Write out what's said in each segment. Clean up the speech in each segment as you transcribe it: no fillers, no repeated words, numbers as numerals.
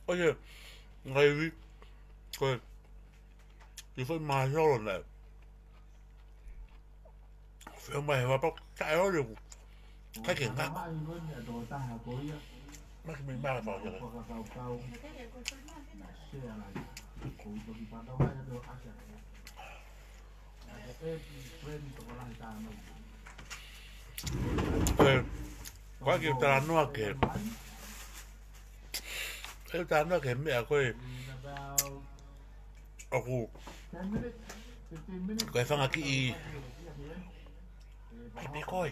Oye, Gaby, pues, yo soy más solo, ¿no? Fue más va para caer, oye, cái chuyện đó nó mình ba vào rồi quá kêu ta nó kể cái ta nó kể mẹ quê cái phong aquí ai me coi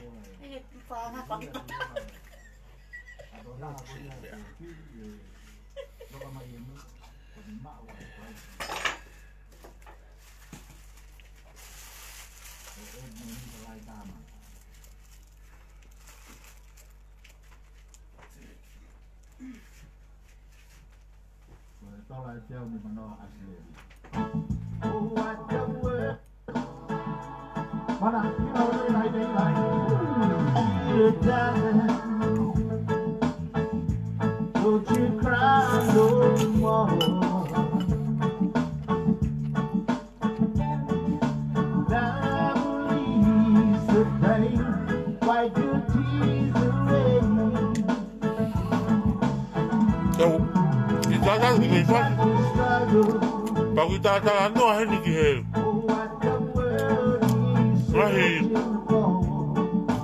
Mana, you know what I think like you darling, don't you cry no more. Now release the pain, wipe your tears away. đâu thì ta đang thì phát bảo người ta nó hay gì hết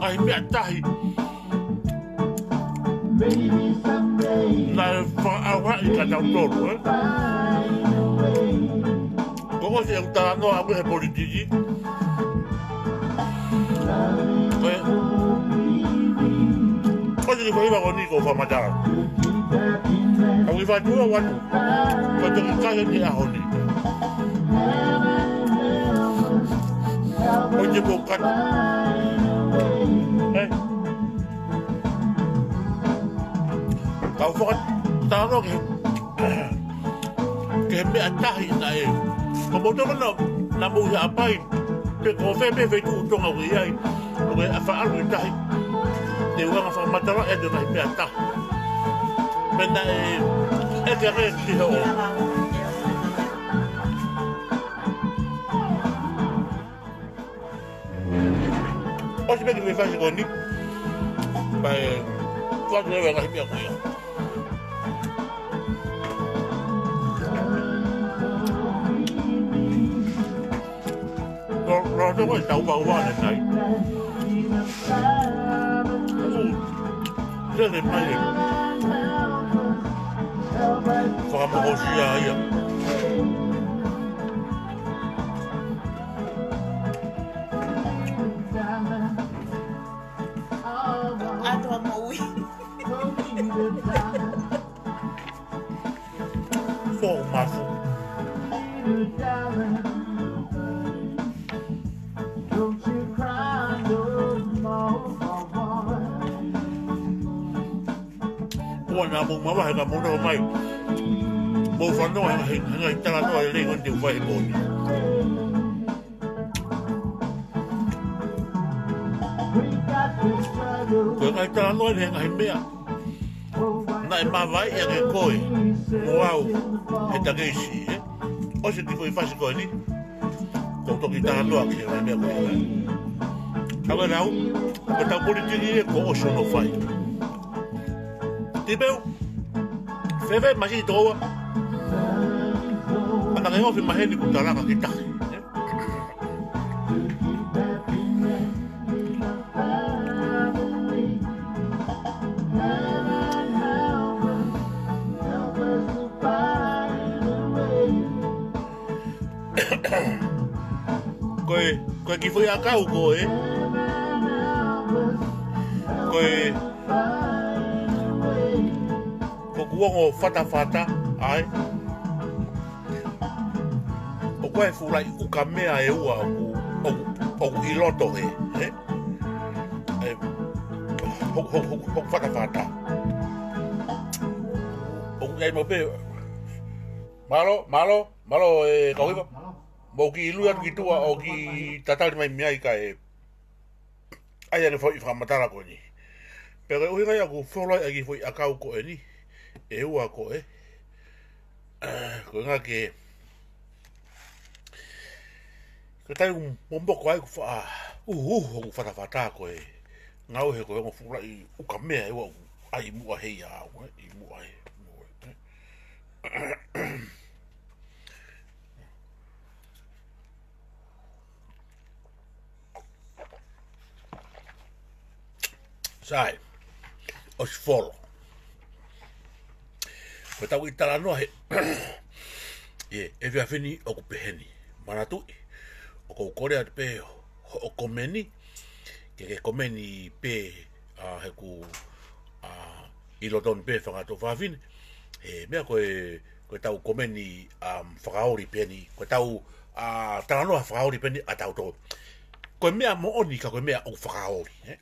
ai mẹ tay là phải ao hại cả trong tổ nữa có gì ông ta nó không có politic gì có gì phải bảo ni có phải mà ra ông phải chúa quan có từng cái gì à hồn menyembuhkan kau fakat tahu kami antahi nae kemudian mana namu apa ini pekofe bevetu untung aku ya ini apa alu antahi dewa apa matara ada naik peantah benda keren dia oh sebagai mefasi koni baik kuat lewe ngasih biar aku ya lo tu kau tahu bawa ni naik jadi macam faham kau siapa ya masuk Ủa nào bụng mà phải cả muốn đâu mày bộ phận nó hình người ta nói lên con tiểu vậy bồn người ta nói lên hình mẹ này mà vậy cái coi wow kita gesi o se tipo faz coi ni con to kita lo aqui na minha mãe agora não o tal político com o sono fai tipo feve mas isso toa anda ganhou filme mais ni com tala kita Koe ki foi a kau koe ko kuongo fata ai o koe fulai u kamea e ua o iloto ho fata o ngai mo pe malo e kau iba Mo ki ilu atu ki tua o ki tatari mai miai ka e ai ane foi whamatara ko ni. Pero ui ngai aku wholai aki foi akau ko e ni. E ua ko e. Ko ngā ke... Ko tai momboko ai ku wha... Oku whatawhata ko e. Ngau he ko e ngo whulai uka mea e ua ai mua hei au. I mua he. Sai, o si folo. Ko tau i tala noa he, e vea whini o ku peheni. Manatui, o kou korea te pe o komeni, ke komeni pe he ku ilotoni pe whangato whawhine, he mea koe tau komeni whakaori peni, koe tau tala noa whakaori peni a tau tō. Koe mea mo oni ka koe mea o whakaori,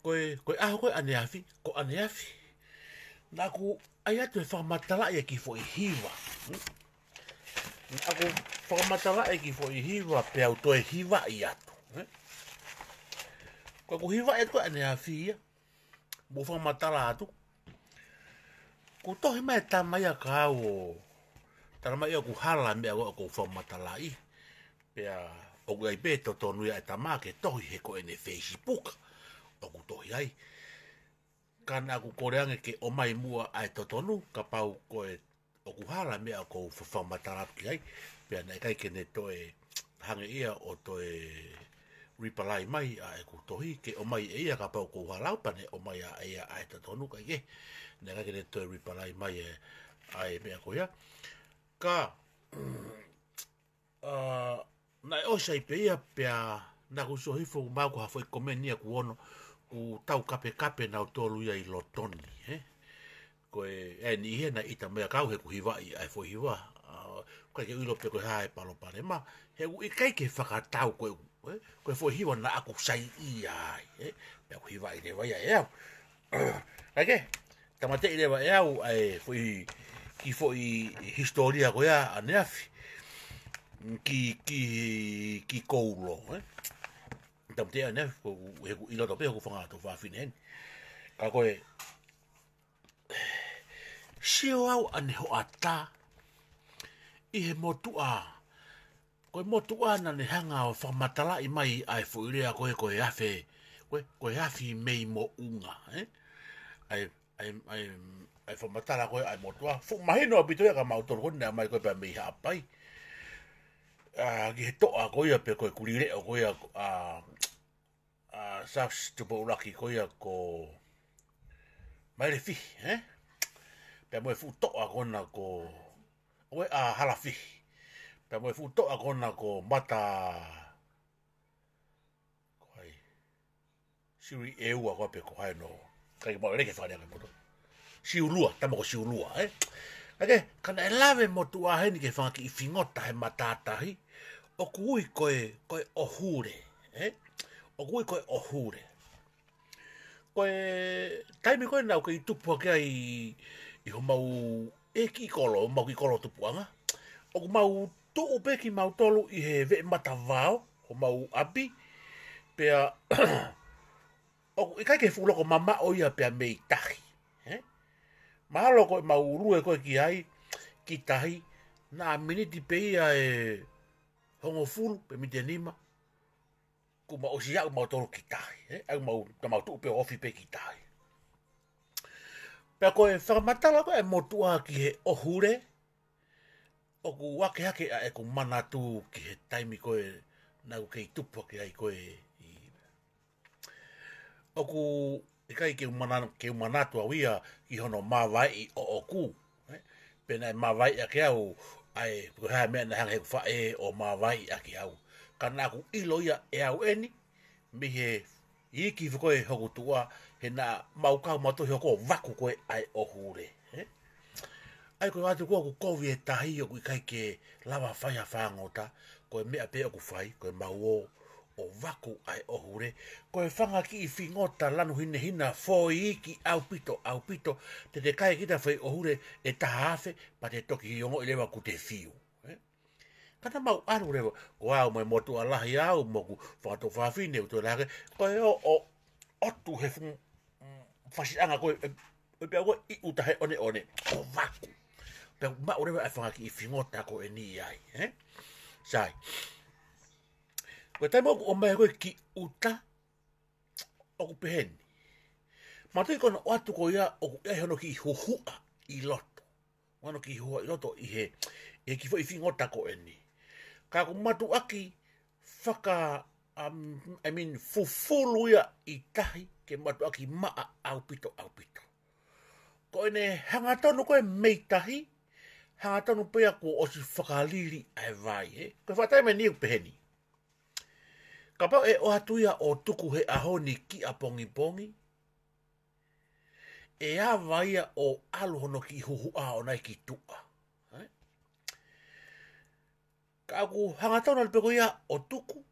koe aho koe ane afi, ko ane afi. Nā ku ai atu e whakamatala e ki fo i hiwa. Nā ku whakamatala e ki fo i hiwa pe au toe hiwa i atu. Koe ku hiwa e koe ane afi ia. Mo whakamatala atu. Ku tohi mai tamai a ka au o. Tara mai a ku hala mea koe ko whakamatala i. Pea o ku ai beto tonu ia e tamake tohi he koe ne Facebook. O ku tohi ai. Kana aku koreange ke o mai mua ai totonu, ka pau koe o kuhala mea ko whawhamatarapi ai, pia nei kai ke ne toe hange ia o toe ripalai mai a e ku tohi, ke o mai e ia ka pau ko halau pane o mai a ia ai totonu kai ke, nei kai ke ne toe ripalai mai e ai mea ko ia. Ka, nai osa i pe ia pia na ku sohifo mau ko hafoi komenia ku ono, ku tau kape na tolu ia i lotoni, Koe e ni he na ita mea kau he ku hiwa i ai fo hiwa. Koe ke uilo pe koe hae palo pare ma. He u i kai ke whakatau koe, koe fo hiwa na aku sai i ai, Pea ku hiwa i rewa ia e au. Ake, tamate i rewa e au ai fo i ki fo i historia koe a aneafi. Ki koulo, Tamte ane he ku ilo tope ku whangato whawhine hen. Ka koe sio au ane ho ata i he motua. Koe motua na ne hanga o whamatala i mai ai fuirea koe afe. Koe afi mei mo unga. Ai whamatala koe ai motua. Fu mahino abitoia ka mautoro hone mai koe pa mei hapai. Ki he toa koe pe koe kurireo koe Safs tupo ulaki koia ko maire fi, Pea moe fu toa kona ko oe a halafi. Pea moe fu toa kona ko mata koai siuri e ua koe pe ko hai no kai mo reke whare ake moto. Siulua, tamo ko siulua, Ake, kana e lawe motu a heni ke whangaki i whingota he matatahi, o kui koe ohure, O kui koe ohure. Koe taimi koe nau ke i tupua kia i ho mau e ki kolo, mau ki kolo tupuanga. O ku mau tuu pe ki mau tolu i he ve mata vao, ho mau api, pea o i kai ke fuloko mama o ia pea mei tahi. Mahalo koe mau rue koe ki ai, ki tahi, na miniti pe ia e hongo fulu, pe mite nima, ku ma osi au mau tolu ki tahi, au mau tuu pe ofi pe ki tahi. Pea koe whakamatala koe motua ki he ohure, o ku wake hake a e ku manatu ki he taimi koe nau kei tupua ki ai koe i... O ku i kai ke manatu au ia i hono mawai o oku, pena e mawai a ke au ai koe hae mea na hanga he ku whae o mawai a ke au. Ka nā ku ilo ia e au eni, mi he iki whakoe hoku tua, he nā maukau matohi o koe waku koe ai ohure. Ai koe watu koe ku kovi e tahi o ku i kai ke lawa whaia whangota, koe mea pe o ku whai, koe mau o waku ai ohure, koe whanga ki i whingota lanu hine hina fōi iki au pito, te kai kita whai ohure e taha afe, pa te toki hiongo i lewa ku te whiu. Kana mau aru rewa, ko au mai motu alahi au, moku whakato whawhine, uto lage, koe o otu he fun, whasianga koe, e pia koe i uta he one, o waku. Pia mau rewa e whangaki i whingota ko e ni ai, Sai. Koe tai moku o mai koe ki uta, oku peheni. Matui kona o atu ko ia, oku e hono ki huhua i loto. Wano ki huhua i loto i he, e ki fo i whingota ko e ni. Ka ku matu aki fufulu ia i tahi ke matu aki maa au pito. Ko ene hangatonu koe meitahi, hangatonu pea ko osi whakaliri ai vai, Koe whatai me niu peheni. Ka pau e o hatuia o tuku he ahoni ki a pongi, e a vaia o aluhono ki huhua o nai ki tua. Ka aku hangatona le peko ia o tuku,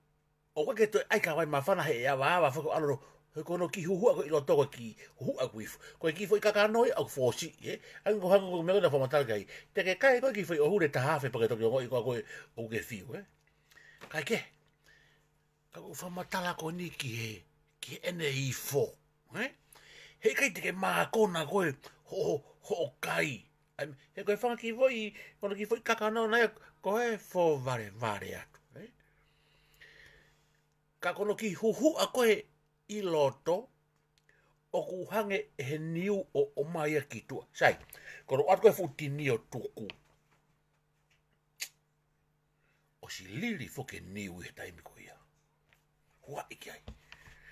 o koe ke toi aika wai mawhana he ea waawa whako alono, he kono ki huhua ko ilo toko ki huhua kuifu, koe ki fo i kakanoi au fōsi, Angi ko hango mego na whamatala kai, te ke kai koe ki fo i ohure ta hawhi pake toki o ngoi koe o ke fiu, Kai ke, ka ko whamatala ko ni ki ene i fo, He kai te ke maa kona koe ho kai, He koe whanga ki fo i, kono ki fo i kakanoi na koe fo vare atu, Ka kono ki huhua koe i loto, o ku hange he niu o maia ki tua. Sai, kono atu koe futi ni o tuku. O si liri fo ke niu i he taimi ko ia. Hua iki ai.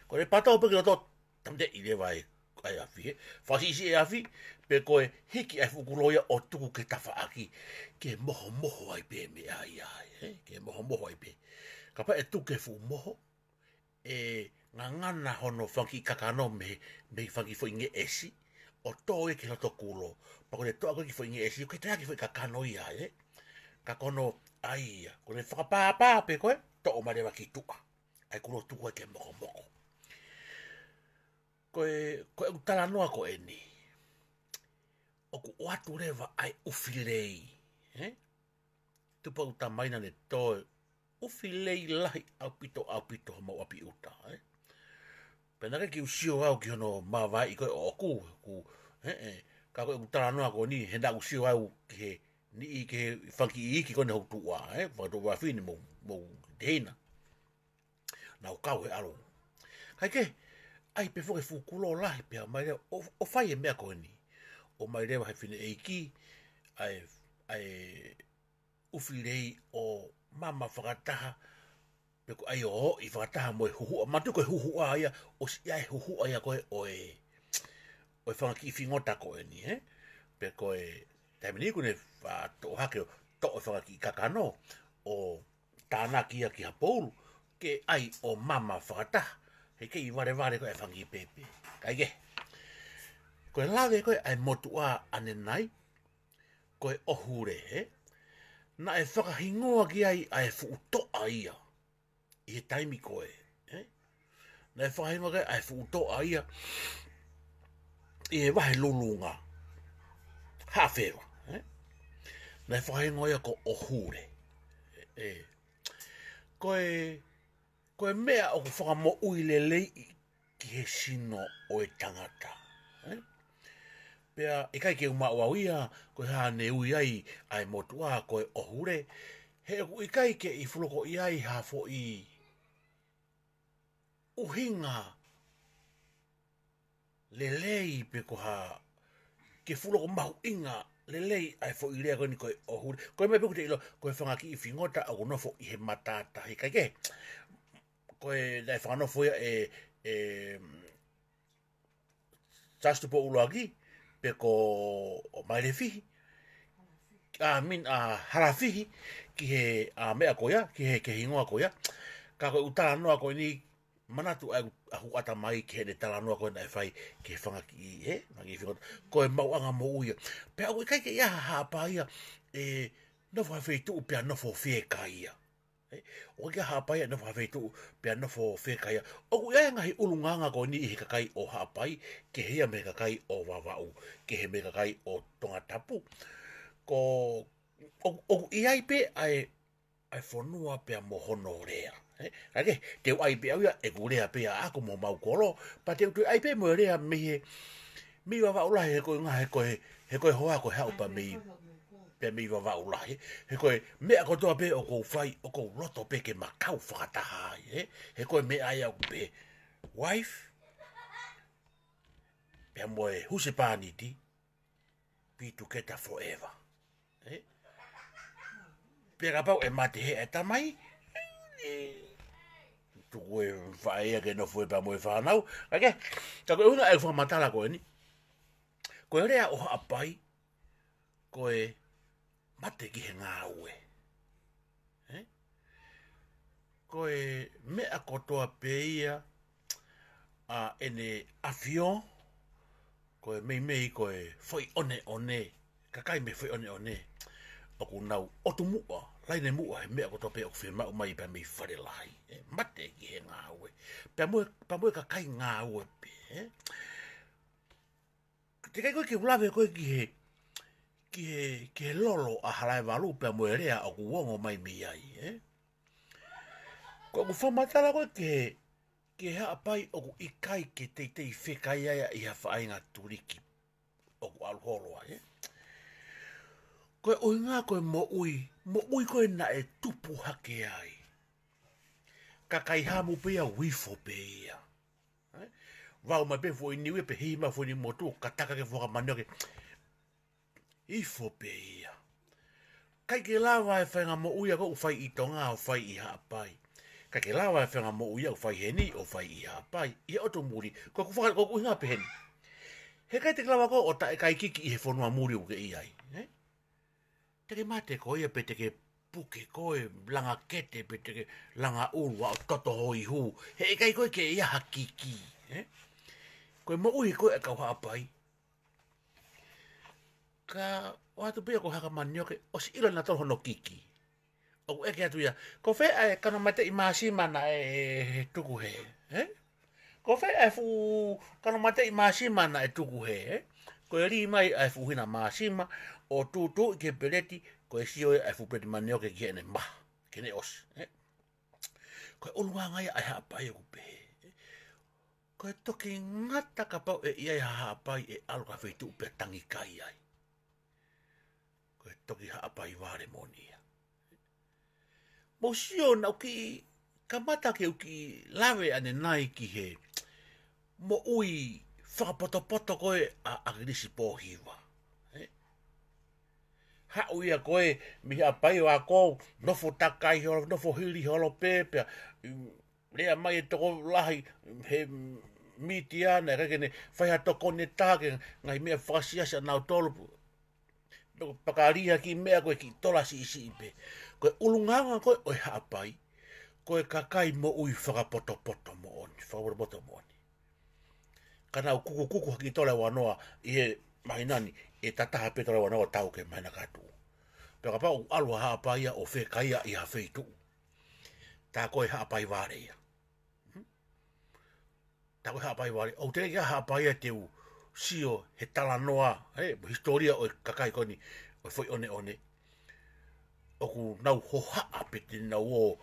Koe patao peke loto, tamte i le vai ai afi, Fasisi e afi, pe koe hiki ai fukuloia o tuku ke tafa aki, ke moho ai pe me ai, Ke moho ai pe. Kapa e tuke fu moho, e ngangana hono whanki kakano me whanki fo inge esi, o tō e ki loto kulo, pako le tō ki fo inge esi, o ke te aki fo i kakano ia, Ka kono ai ia, ko le whakapāpā pe koe, tō o marewa ki tua, ai kulo tuku e ke moko. Koe utala noa ko e ni, o ku oatu rewa ai ufilei, Tupa uta maina ne tō ufilei lahi au pito mau api uta, Penake ki usio au ki hono mawai i koe o ku, Ka koe utala noa ko ni, henda usio au ki he, ni i ke whanki i iki kone hau tua, Whakato wawhini mou teina. Nau kau he alo. Kai ke, ai pe foke fukulo lahi pia, mai rea, o whai e mea koe ni. O mai rewa hai whine eiki, ai ufilei o mama whakataha, peko ai o i whakataha moe huhua, matu koe huhua aia, o si ai huhua aia koe oe whangaki i whingota koe ni, Peko e, taimini kune tō hake o tō whangaki i kakano, o tāna kia ki hapouru, ke ai o mama whakataha, he kei ware koe e whangi i pepe. Kai ke, koe lawe koe ai motua ane nai, koe ohure, Na e whakahingoa ki ai fuutoa ia, i he taimi koe, Na e whakahingoa ki ai fuutoa ia, i he wahe lulunga, hawhewa, Na e whakahingoa ia ko ohure, Koe mea o ku whakamo uile lei ki he sino o e tangata, Pea, e kai ke umau ia, koe hane ui ai motua koe ohure, he ku i kai ke i fuloko i ai hafo i uhinga lelei pe ko ha ke fuloko mahu inga lelei ai fo i lea koe ni koe ohure, koe mai peku te ilo koe whangaki i whingota au nofo i he matata, he kai ke, koe nai whanofo ia Sastupo uloagi, peko o mairefihi, harafihi, ki he mea koia, ki he ke hingoa koia, ka koe utala noa koe ni, manatu ai huata mai ki he ne tala noa koe na e whai ke whangaki i, mangi whingota, koe mauanga mo uia. Pea koe kai ke ia hapa ia, nofo hawhi tuu pia nofo whieka ia. O kia hapai no fa fetu pe no fo fe kai o ku ia ngai ulunganga ko ni he kai o hapai ke he me kai o wawau ke he me kai o tonga tapu ko o ia pe ai ai fonua pe mo hono rea. Ake, te ai pe ia e kurea pe a ko mo mau kolo, pa te ai pe mo rea mi wa ula he ko nga he ko hoa ko help mi pe mi wa ula he ko me ko to pe o ko fai o ko roto pe ke makau fata he ko me ai au pe wife pe mo e huse paniti be together forever. Pega pau e mate he e tamai. Tu koe whae ke no fue pa mo e whanau. Ake, ka koe una e whamatala koe ni. Koe rea o apai, koe mate ki he ngā ue. Koe mea kotoa peia a ene avion, koe mei koe foi one, kakai me foi one. Oku nau otu mua, laine mua he mea kotoa pea o whima o mai pa mei whare lai. Mate ki he ngā ue. Pa moe kakai ngā ue pe. Te kai koe ki ulawe koe ki he lolo a harai walu pa moe rea o ku wongo mai mi ai. Koe ku whamatala koe ki he apai o ku ikai ke teitei whekai aia i ha whainga turiki o ku alholoa. Koe oi ngā koe mo ui koe na e tupu hake ai. Kakai hamu pia wifo pia. Wau mai pe foi niwe pe hima foi ni motu kataka ke foka manioke. Ifo pia. Kai ke lawa e whainga mo uia ko ufai i tonga o whai i haapai. Kai ke lawa e whainga mo uia o whai heni o whai i haapai. I oto muri. Ko ku inga pe heni. He kai te lawa ko o ta e kai kiki i he whanua muri uke i ai. Teke mate ko ia pe teke puke koe langa kete pe teke langa urua o toto hoi hu. He kai koe ke ia hakiki. Koe mo ui koe e kau haapai. Ka watu pia ko haka manioke o si ilo na toho no kiki. O eke atu ia. Ko fe e kano mate i maasima na e tuku he. Ko fe e fu kano mate i maasima na e tuku he. Ko e ri mai e fu hina maasima o tutu ke peleti ko e sio e fu peleti manioke ki ene ma. Kene os. Ko e olunga ngai ai haapai o kupe. Ko e toki ngata ka pau e iai haapai e aluka feitu pe tangi kai ai. Ko e toki haapai ware monia. Mo sio na uki kamata ke uki lawe ane nai ki he mo ui whakapoto koe a agrisi pōhiwa. Ha uia koe mi hapai o a kou nofo takai holo, nofo hiri holo pēpea. Lea mai e toko lahi he mitiana rekene whaiha toko ne tāke ngai mea whakasiasa nau tolu. Pakaria ki mea koe ki tola si isi ipe. Koe ulunganga koe oi hapai. Koe kakai mo ui whakapoto mo oni. Whakapoto mo oni. Kana kuku haki tole wanoa i he mahinani e tataha pe tole wanoa tauke mahina katu. Peka pau alua haapaia o whekaia i ha wheitu. Tā koe haapai wāreia. Tā koe haapai wāreia. O te kia haapaia teu sio he tala noa, historia o kakai koni, o foi one. O ku nau hohaa pe te nau o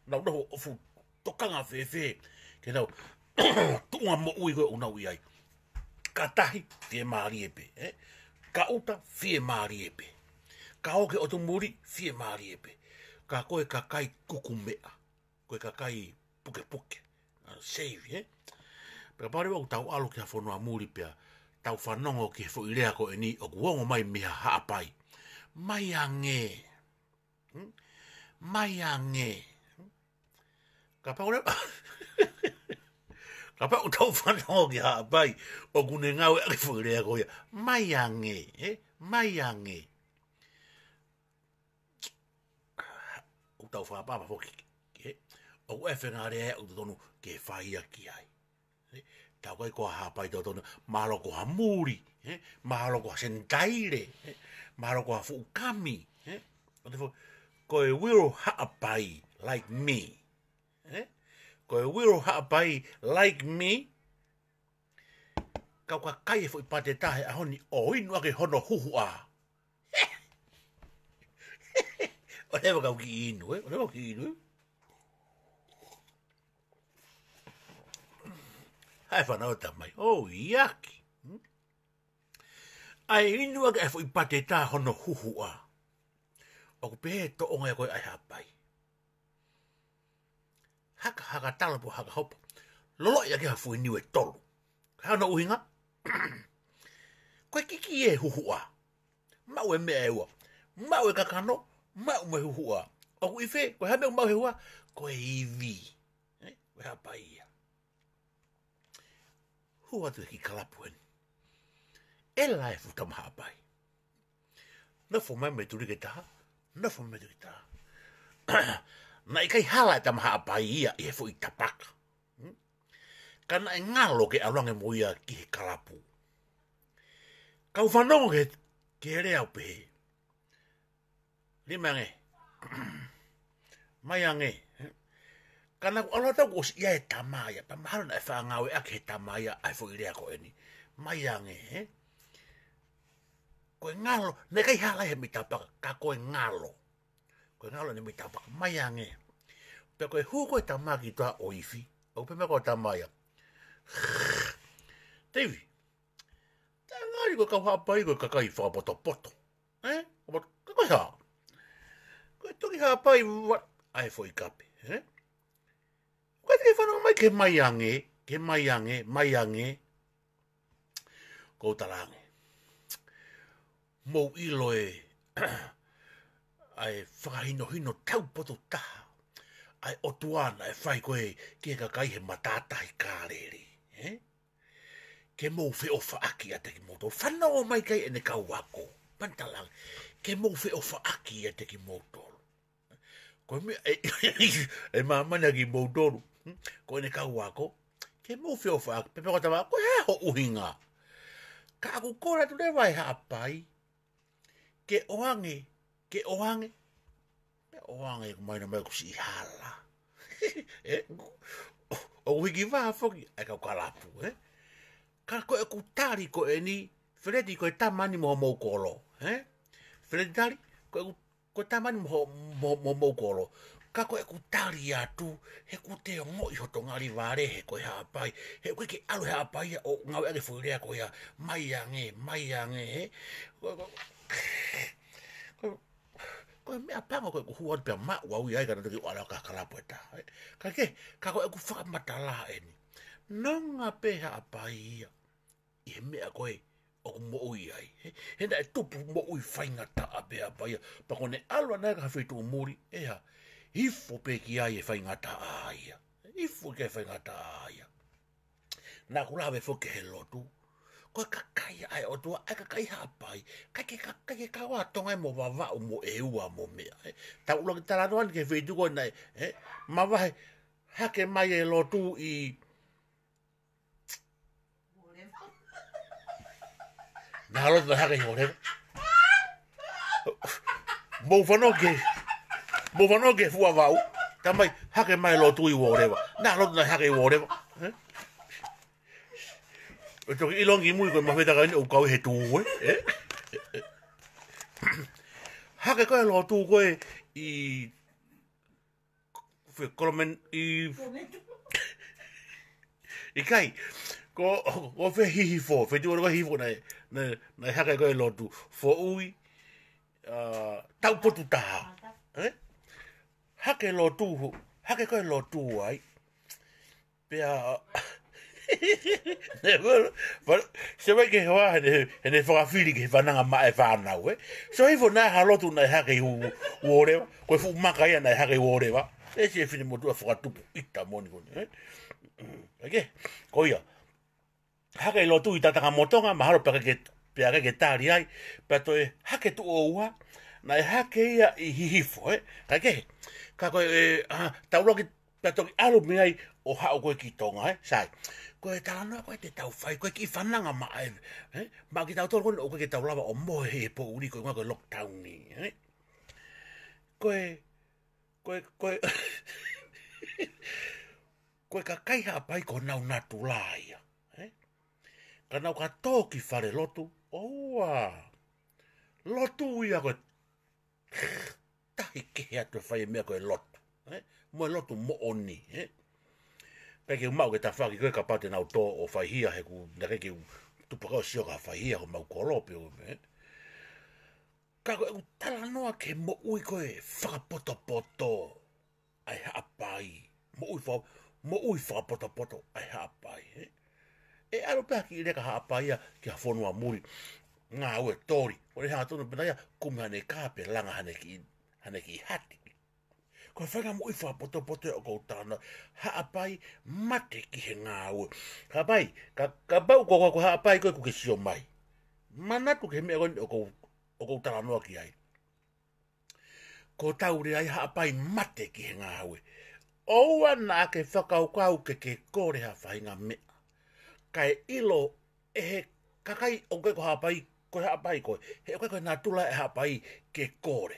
nau o fu tokanga whewhe. Ke nau tunga mo ui koe o nau iai. Ka tahi, whie maari epe. Ka uta, whie maari epe. Ka oke o tu muri, whie maari epe. Ka koe kakai kuku mea. Koe kakai puke. Save, Pea pārewa o tau alu ki a whanua muri pea. Tau whanongo ki he fo i rea ko e ni o kuongo mai miha haapai. Mai ange. Ka paure... Ka pau tau whanongo ki haapai. O kune ngau e ake fo i rea ko ia. Mai ange. O tau whapapa fo ki. O e whenga rea o tonu ke whaia ki ai. Tau kai koha hapai tau tonu, mahalo koha muri, mahalo koha sentaire, mahalo koha fukami. Koe will haapai like me. Koe will haapai like me. Kau ka kai e fo i pate tahe a honi o inu ake hono huhu a. O lewa kau ki inu, o lewa ki inu. Hai whanau tamai, iaki. Ai inua ka e fo i pate tā hono huhua. O ku pehe to onga e koe ai hapai. Haka talapo, haka hopa. Lolo ia ke hafu i niwe tolu. Hana uhinga. Koe kiki e huhua. Mau e mea eua. Mau e kakano. Mau me huhua. O ku ife, koe hame mau he hua. Koe iwi. Koe hapai ia. Hua tu e ki kalapu eni. E lai futa maha pai. Nafo mai me turi ke taha. Nafo mai turi taha. Na ikai hala e ta maha pai ia i he fu i tapaka. Kana e ngalo ke alange mo ia ki he kalapu. Kau whanongo ke ere au pehe. Limange. Mai ange. Kana ku alata ku os ia e tamaya. Pa mahalo na e whaangawe ake he tamaya ai fu i rea ko eni. Mai ange, koe ngalo, ne kai hala he mitapaka, ka koe ngalo. Koe ngalo ne mitapaka, mai ange. Pea koe hu koe tamaki toa oifi, au pe me koe tamaya. Tevi, ta ngari koe kau hapai koe kakai whakapoto poto. Koe haa. Koe toki hapai, ai fo i kape. Koe te whanau mai ke mai ange, mai ange. Kou talange. Mou ilo e ai whakahino tau poto taha. Ai otuana e whai koe kia kakai he matatahi kāreri. Ke mou whi o whaaki a te ki moto. Whanau mai kai ene kau wako. Pantalange. Ke mou whi o whaaki a te ki moto. Koe me e mamana ki moto. Koe ene kau wako. Ke mou whi o whaaki. Pepe kota wako. Koe he ho uhinga. Ka aku kora tu lewa e hapai. Ke oange. Ke oange mai na mai kusi hala. O wiki waa foki. Ai kau kalapu, Ka koe ku tari koe ni. Fredi koe tamani moho mou kolo. Fredi tari. Koe tamani moho mou kolo. Ka koe ku tari atu. He ku te o ngoi hoto ngari ware he koe hapai. He koe ke alu he hapai o ngau ake fuirea koe ha. Mai ange. Koe mea panga koe ku huan pia maa wau iai kana toki wala ka kalapu eta. Ka koe ku whakamatala eni. Nonga pe hapai ia. I he mea koe o mo ui ai. Hena e tupu mo ui whaingata a pe hapai ia. Pa kone alwa nai ka hawhitu o muri. Eha. Hifo pe ki ai e whaingata a ia. Hifo ke whaingata a ia. Nā kulawe whoke he lotu. Koe kakai ai o tua, ai kakai hapai. Kai kawa tonga mo wawa o mo eua mo mea. Ta ulo ki taranoan ke whetu koe nei. Mawahe, hake mai e lotu i... Nā halotu na hake hi horewa. Mou whanau ke fua wau. Tamai, hake mai lotu i worewa. Nā halotu na hake i worewa. O toki ilongi mui koe mawhetaka ni o kau he tū, Hake koe lo tū koe i... Kolomen i... I kai, ko whe hihi fo, whe tuora koe hihi fo nei hake koe lo tū. Fo ui, tau potu taha. Hake lo tū, hake koe lo tū ai. Pea... Se vai ke hoa hene whakawhiri ke whananga mai whanau, So hifo nai halotu nai hake uorewa, koe fu makaia nai hake uorewa, e se whine motua whakatupu ita moni kone, Koia, hake lotu i tatanga motonga, maharo pea ke tāri ai, pea toe hake tu o ua, nai hake ia i hihifo, Ka koe, tauloki, pea toki alumi ai, o hao koe ki tonga, sai. Koe talanoa koe te tau whai, koe ki whananga mai, Ma ki tau tolo kone o koe ke tau lawa o moe he po uri koe ngā koe lockdown ni, Koe, koe ka kaiha pai ko nau natu laia, Ka nau ka tōki whare lotu, lotu ia koe, tahi ke atu fai mea koe lotu. Mo lotu mo oni. Kai ke mau ke ta whaki koe ka pate nau tō o fai hia he ku nake ke tupakao sio ka fai hia ho mau korope o me. Ka koe u tala noa ke mo ui koe whakapoto ai haapai. Mo ui whakapoto ai haapai. E aro pēha ki reka haapai ia ki ha whonua muri. Ngā ue tori. O re hanga tonu pēnā ia kumi hane kāpe langa hane ki hati. Koe whainga mo i whapoto o kou tāna. Haapai mate ki he ngā ue. Haapai, ka bau ko haapai koe kuke sio mai. Manatu ke mea goni o kou tāna noa ki ai. Ko taure ai haapai mate ki he ngā ue. Oua nā ke whakaukau ke kore ha whainga mea. Kai ilo e he kakai o koe ko haapai koe. He o koe nā tula e haapai ke kore.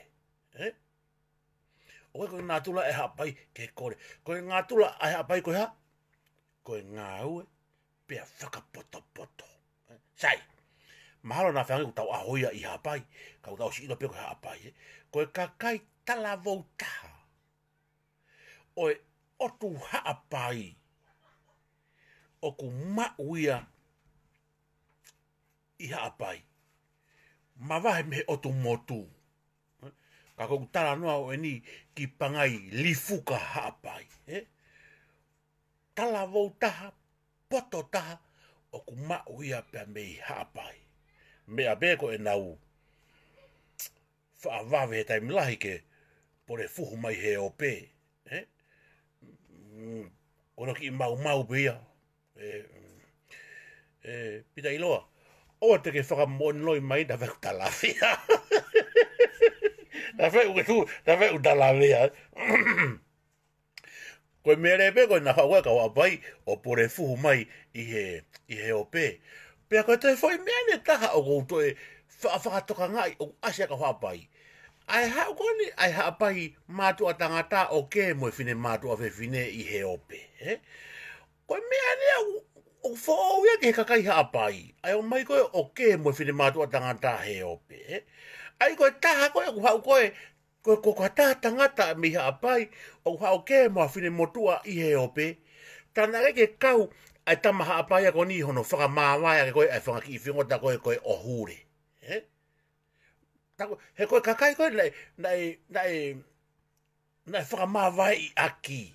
O koe nā tula e haapai ke kore. Koe ngā tula e haapai koe ha? Koe ngā ue pia whakapoto. Sai, mahalo nā whangi ku tau ahoia i haapai. Kau tau si ino pia koe haapai. Koe kakai tala vau taha. Oe otu haapai. O ku mauia i haapai. Mawahe mehe otu motu. Ka kou tala noa o ni ki pangai lifuka haapai. Tala vau taha, poto taha, o ku mauia pia mei haapai. Mea beko e nau whaawawe he taimilahi ke pore fuhu mai he ope. Kono ki mau bia. Pita iloa. Oa te ke whakamon mai na wheku talawhia. Na wheku talawhia. Koe mere pe koe na haua ka wapai o pore fuhu mai i he ope. Pea koe te whai mea ne taha o kouto e whakatoka ngai o asia ka wapai. Ai hau koni ai haapai mātua tangata o ke moe whine mātua whine i he ope. Koe mea nea o whaoia ke kakai haapai. Ai o mai koe o ke moe whine mātua tangata he ope. Ai koe taha koe o hau koe koe taha tangata mi haapai o hau ke moe whine motua i he ope. Tana reke kau ai tama haapai a koni hono whakamāwai a koe ai whangaki i whingota koe o hure. He koe kakai koe nai whakamāwai i aki.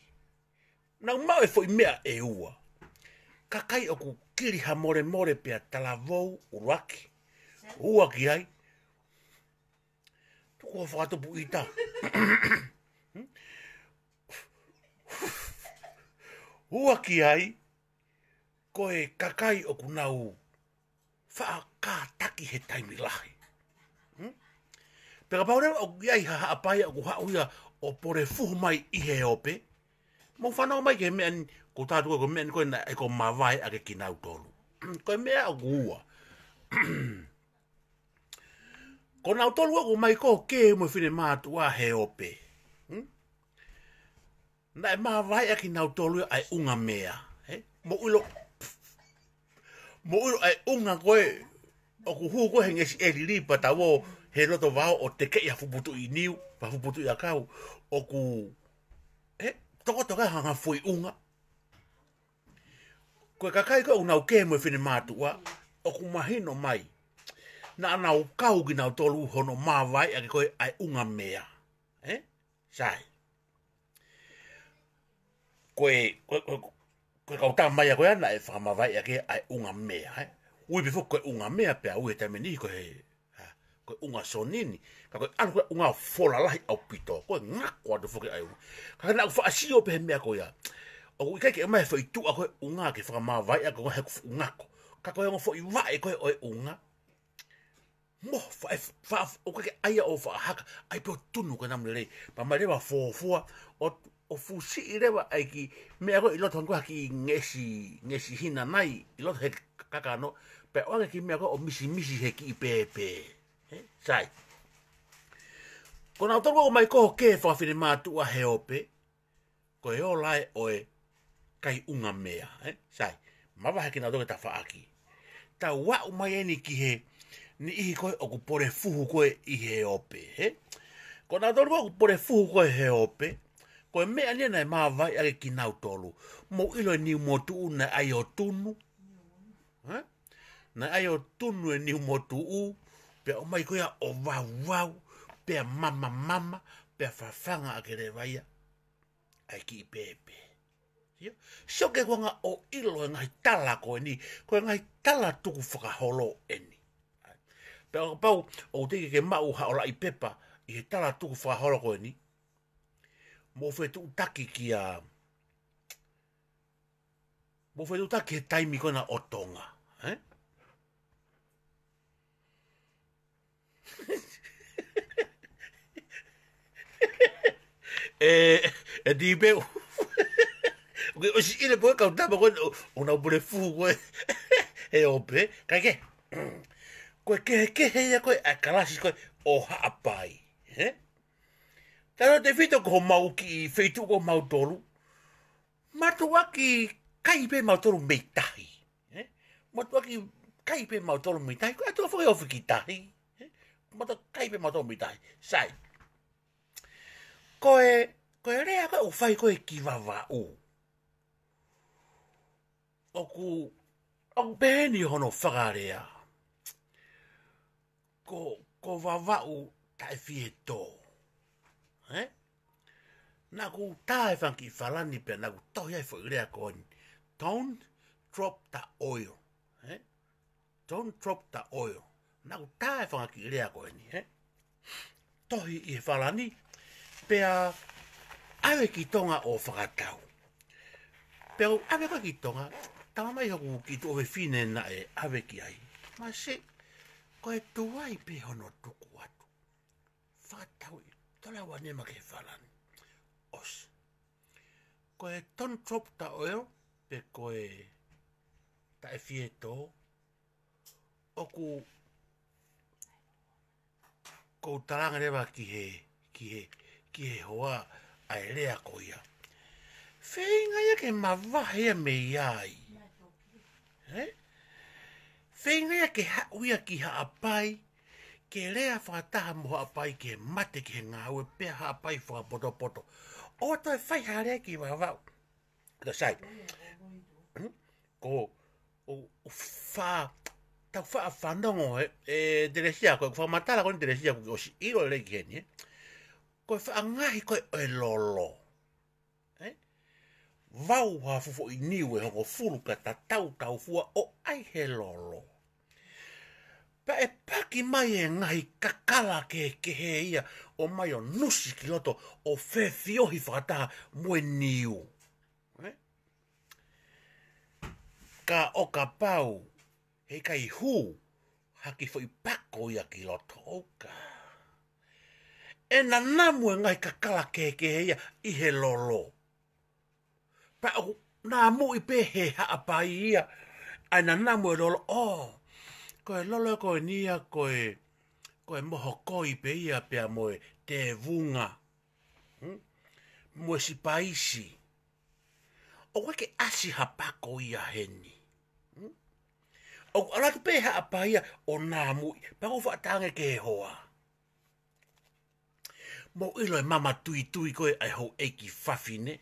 Nau mau e fo i mea e ua. Kakai o ku kiri ha more pia talavou uruaki. Ua ki ai. Tuko whakatopu i ta. Ua ki ai. Koe kakai o ku nau whaakataki he taimilahi. Peka paure o iai ha haapai o ku hauia o pore fuhu mai i he ope. Mo whanau mai ke mea ni ko tātua ko mea ni koe na e ko mawai a ke kinau tolu. Koe mea o kuua. Ko nau tolu o mai ko ke mo whine mātua he ope. Na e mawai a kinau tolu ai unga mea. Mo ulo ai unga koe o ku huu koe ngesi e riripa tawo he roto vao o te kei hafuputu i niu, hafuputu i a kau, o ku toka hanga fui unga. Koe kakai koe unau ke moe whine mātua, o ku mahino mai, na anau kau ki nau tolu hono mawai ake koe ai unga mea. Sai. Koe kau tā mai a koe ana e whakamawai ake ai unga mea. Ui bifo koe unga mea pia ue tameni koe koe unga sonini, ka koe anu koe unga wholalahi au pito, koe ngako atu whoke ai unga. Ka nau whaasio pehe mea koe a. O kui kai ke mai whai tu a koe unga ke whakamawai a koe heku ngako. Ka koe ngo whai wae koe oe unga. Mo, o koe ke aia o whaahaka, ai peo tunu koe namne rei. Pa mai rewa fōfua, o fusi i rewa ai ki mea koe i loto hankoha ki ngesi hina nai, i loto he kakano, pe oange ki mea koe o misi he ki i pepe. Sai. Ko nau toko o mai koho ke whawhine mātua he ope, ko e o lai oe kai unga mea. Sai. Mawahe ki nau toke ta whaaki. Ta wau mai eni ki he ni ihi koe o ku pore fuhu koe i he ope. Ko nā tolu wau pore fuhu koe he ope, koe mea nia nei mawai ake ki nau tolu. Mo ilo e niu motu u nei ai o tunu. Nei ai o tunu e niu motu u, pea o mai koea o wau, pea mama, pea whawhanga ake re waia, ai ki i pepe. Sio ke wanga o ilo e ngai tala koe ni, koe ngai tala tuku whakaholo e ni. Pea o pau, o teke ke mau haola i pepa, i he tala tuku whakaholo koe ni, mo whetu utaki ki a... Mo whetu utaki he taimi kona o tonga. E di peu. O si ile poe kau tama koe, o nau pure fuhu koe. E ope, kai ke. Koe kehe ia koe, a kalasi koe, o haapai. Tano te whito ko mau ki wheitu ko mau tolu. Matu aki kaipe mau tolu meitahi. Matu aki kaipe mau tolu meitahi. Koe atua whake ofi ki tahi. Matu kaipe mau tolu meitahi. Sai. Koe rea koe o whai koe ki wawa u. Oku pēni hono whakarea. Ko wawa u tai fie tō. Nā ku tāe whanki whalani pia, nā ku tohi ai whakirea koe. Don't drop the oil. Don't drop the oil. Nā ku tāe whanki rea koe ni. Tohi i whalani pia awe ki tonga o whakatau. Pia awe koe ki tonga, tama mai hoku ki tu owe whine na e awe ki ai. Ma se, koe tuai pe hono tuku atu. Whakatau i, tola wanema ke whalani. Os. Koe don't drop the oil, pe koe tae fie tō, oku kou taranga rewa ki he hoa ai rea koia. Whenga ia ke mawahea me iai. Whenga ia ke hauia ki haapai, ke rea whakataha mo haapai ke mate ki he ngāue, pea haapai whakapoto. O toi whai harea ki wawau. Ka sai. Ko wha tau wha whanongo e deresia koe, whamatala koe deresia koe o si iro le ki heni. Koe wha ngahi koe e lolo. Vau ha fufo i niwe hoko furuka ta tau fua o ai he lolo. Pa e paki mai e ngahi kakala ke he ia o mai o nusi ki loto o whiohi whakataha mue niu. Ka oka pau he kai hu haki fo i pako ia ki loto oka. E na namu e ngahi kakala ke he ia i he lolo. Pa o nā mu i pe he haapai ia ai na namu e lolo koe lolo koe nia koe moho koi pe ia pea moe te vunga. Moe si paisi. O koe ke asi hapako ia heni. O alatu pe haapai ia o nā mui. Pako whaatange ke he hoa. Mo ilo e mama tui koe ai hou eiki whawhine.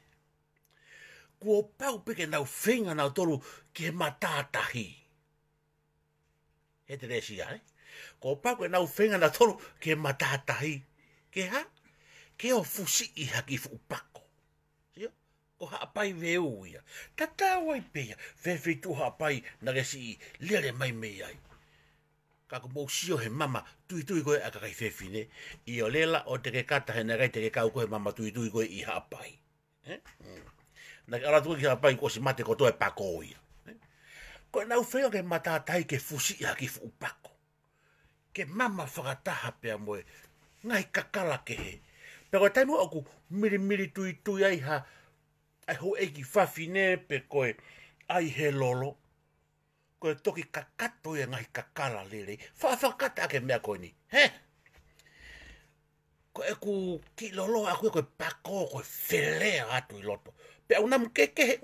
Kua pau peke nau whenga nau toru ki he matātahi. He te resi ai. Kua pau peke nau whenga nau toru ki he matātahi. Ke ha? Ke o fusi i haki upako. Ko haapai veu ia. Tatawai pea. Whewhitu haapai na resi i lere mai mei ai. Kako mou sio he mama tui koe a kakai whewhine. I o lela o te ke kata he nagai te ke kau koe mama tui koe i haapai. Na ala tu ki haapai ko si mate ko toe pako ia. Ko nau whenga ke matātai ke fusi i haki upako. Ke mama whakataha pea moe ngai kakala ke he. Pero taimu aku miri tui ai ha ai ho eki whawhine pe koe ai he lolo. Koe toki kakato e ngai kakala lere. Whawhakata ake mea koe ni. Koe ku ki lolo a koe pako koe whelea atu i loto. Pe au namu kehe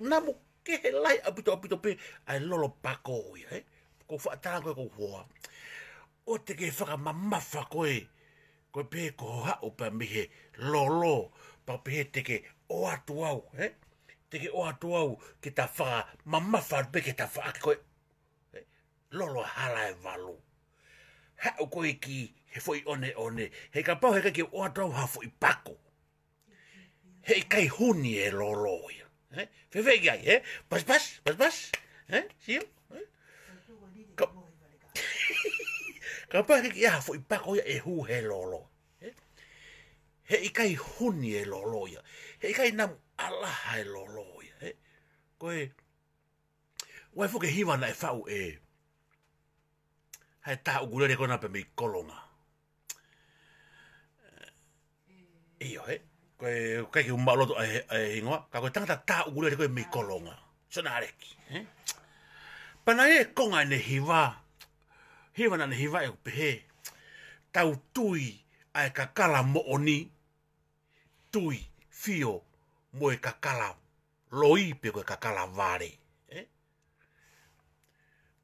lai apito pe ai lolo pako ia. Ko whaatara koe ko hoa. O te ke whakamamafa koe Koe pe ko ha o pa mihe lolo pa pe teke o atu au, teke o atu au ki ta wha mamma wha pe ke ta wha koe lolo hala e walu. Ha o koe ki he foi one, he ka pau he ke o atu au ha foi pako. He kai huni e lolo ia. Fewe gai, pas, sio? Ka pau he ke ha foi pako ia e hu he lolo. He ikai huni e lolo ia. He ikai nam alaha e lolo ia. Koe, wai fuke hiwa na e whau e. Hai tā ugurere kona pe mei kolonga. Iyo, koe, kai ki umaloto e hingoa. Ka koe tangata tā ugurere koe mei kolonga. Sona areki. Pana e konga ne hiwa. Hiwa na ne hiwa e upehe. Tau tui ai kakala mooni. Tui, fio, mo e kakala loi pe koe kakala vare.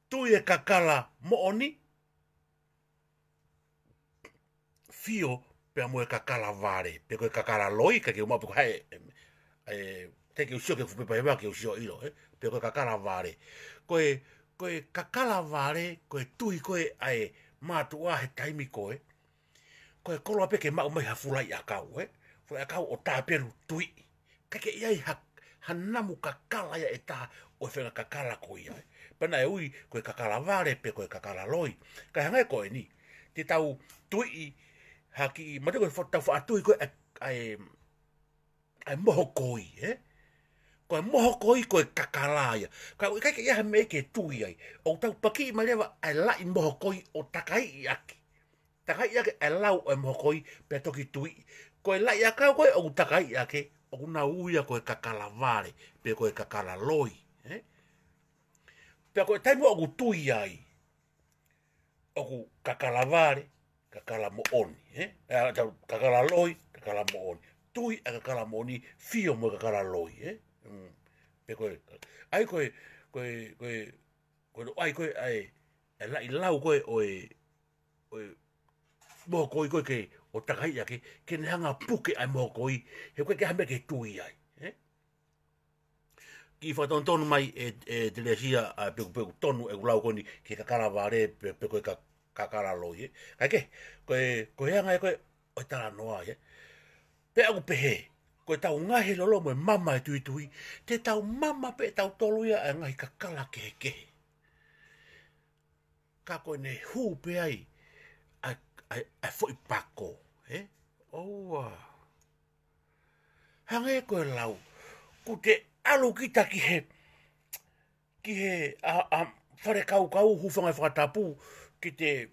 Tui e kakala mooni. Fio pe mo e kakala vare. Pe koe kakala loi, ka ke umapu hai. Teke usio ke fupe pahewa ke usio ilo. Pe koe kakala vare. Koe kakala vare, koe tui koe ai mātua he taimi koe. Koe koloa pe ke mau mai hafulai a kau, Fulai a kau o tāperu tui. Kake iai hanamu kakala ia e tā o whenga kakala koe ia. Pena e ui koe kakala vare pe koe kakala loi. Kai hangai koe ni. Te tau tui haki, mate koe tau whaatui koe ai moho koi, Koe moho koi koe kakala ia. Kai ke iaha me ke tui ai. O tau paki mai lewa ai lai moho koi o takai iaki. Takai iake ai lau o moho koi pe toki tui. Koe lai a kau koe o takai iake. O na uia koe kakala vare pe koe kakala loi. Pe koe taimu o tui ai. O kakala vare, kakala mooni. Kakala loi, kakala mooni. Tui a kakala mooni, fio mo kakala loi. Pe koe, ai koe ai koe ai lai lau koe oe moho koi koe ke o takai ake, ke ne hanga puke ai moho koi, he koe ke hame ke tui ai. Ki whaton tonu mai e te lesia a peku tonu e ulau koni ke kakala vare pe koe kakala loi. Kai ke, koe hanga e koe o tala noa, Pe aku pehe, koe tau ngahe lolo mo e mama e tui, te tau mama pe tau toluia e ngahi kakala kehe. Ka koe ne huu pe ai foi pako, Oua. Hanga e koe lau, ku te alu kita ki he whare kau hufanga whakatapu, ki te,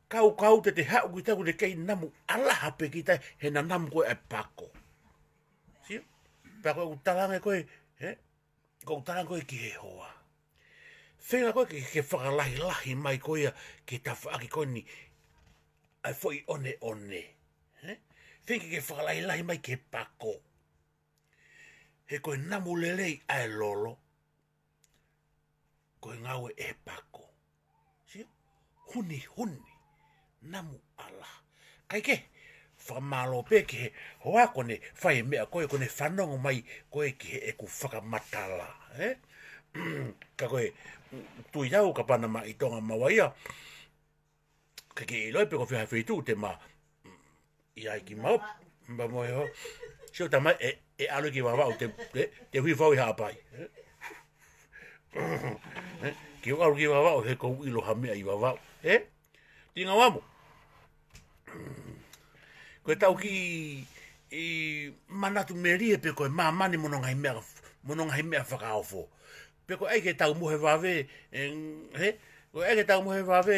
kau te hau ki taku te kei namu alaha pe ki tai he na namu koe e pako. Sio? Pea koe utalanga koe, koe utalanga koe ki he hoa. Whenga koe ke whakalahi mai koe ki ta whaaki koe ni ai foi one. Whenga ke whakalahi mai ke pako. He koe namu lelei ai lolo. Koe ngaue e pako. Sio? Huni. Namu ala. Kai ke, whamalo pe ke he hoa kone whai mea koe kone whanongo mai koe ki he e ku whakamatala. Ka koe, tui au ka panama i tonga mawaia. Ka ke i loi pe ko whihai whitu te ma i ai ki mau. Mba moe ho. Sio tamai e alu ki wawau te hui whau i hapai. Ki o alu ki wawau he kou ilo hamea i wawau. Tinga wamo. Koe tau ki i manatu merie pe koe mamani monongai mea whakaofo. Pe koe eike tau mohe wawe, koe eike tau mohe wawe,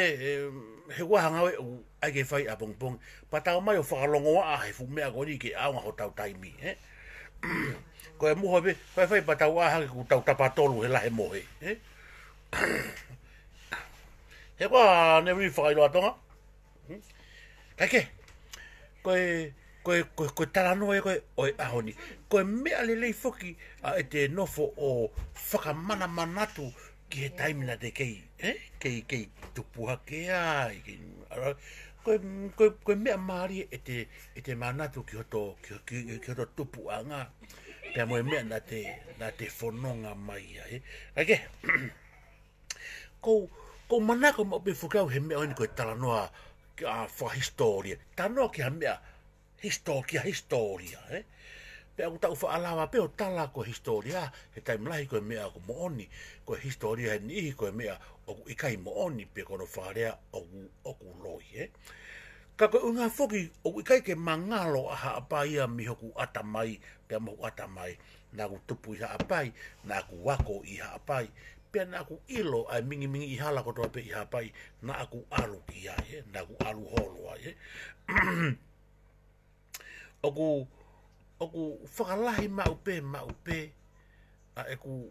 he wahangawe eike whai a pongpong. Pa tau mai o whakalongoa a he fumea koni ke aunga ho tau taimi. Koe mohe pe, whai pa tau aha ku tau tapatolu he lahe mohe. He koa ne wi whakailoa tonga. Kaike, koe taranoa e koe oi ahoni. Koe mea lelei foki a e te nofo o whakamana manatu ki he taimina te kei. Kei tupuha ke ai. koe mea maari e te manatu ki hoto tupu anga. Pea moe mea na te whanonga mai ai. Ake, ko manako mo pe fukau he mea oini koe tala noa whahistoria. Tā noa ki ha mea historia. Pea ku tau whaalawa peo tala ko historia. He taimlahi koe mea ko mo oni. Koe historia he nihi koe mea oku ikai mo oni pe kono wharea oku loi. Ka koe unga whoki oku ikai ke mangalo aha apai mi hoku atamai. Pea moku atamai. Nā ku tupu iha apai. Nā ku wako iha apai. Pea nā ku ilo ai mingi i hala kotoa pe iha apai. Nā ku alu ki ai. Nā ku alu holo ai. Oku whakalahi maupe. A eku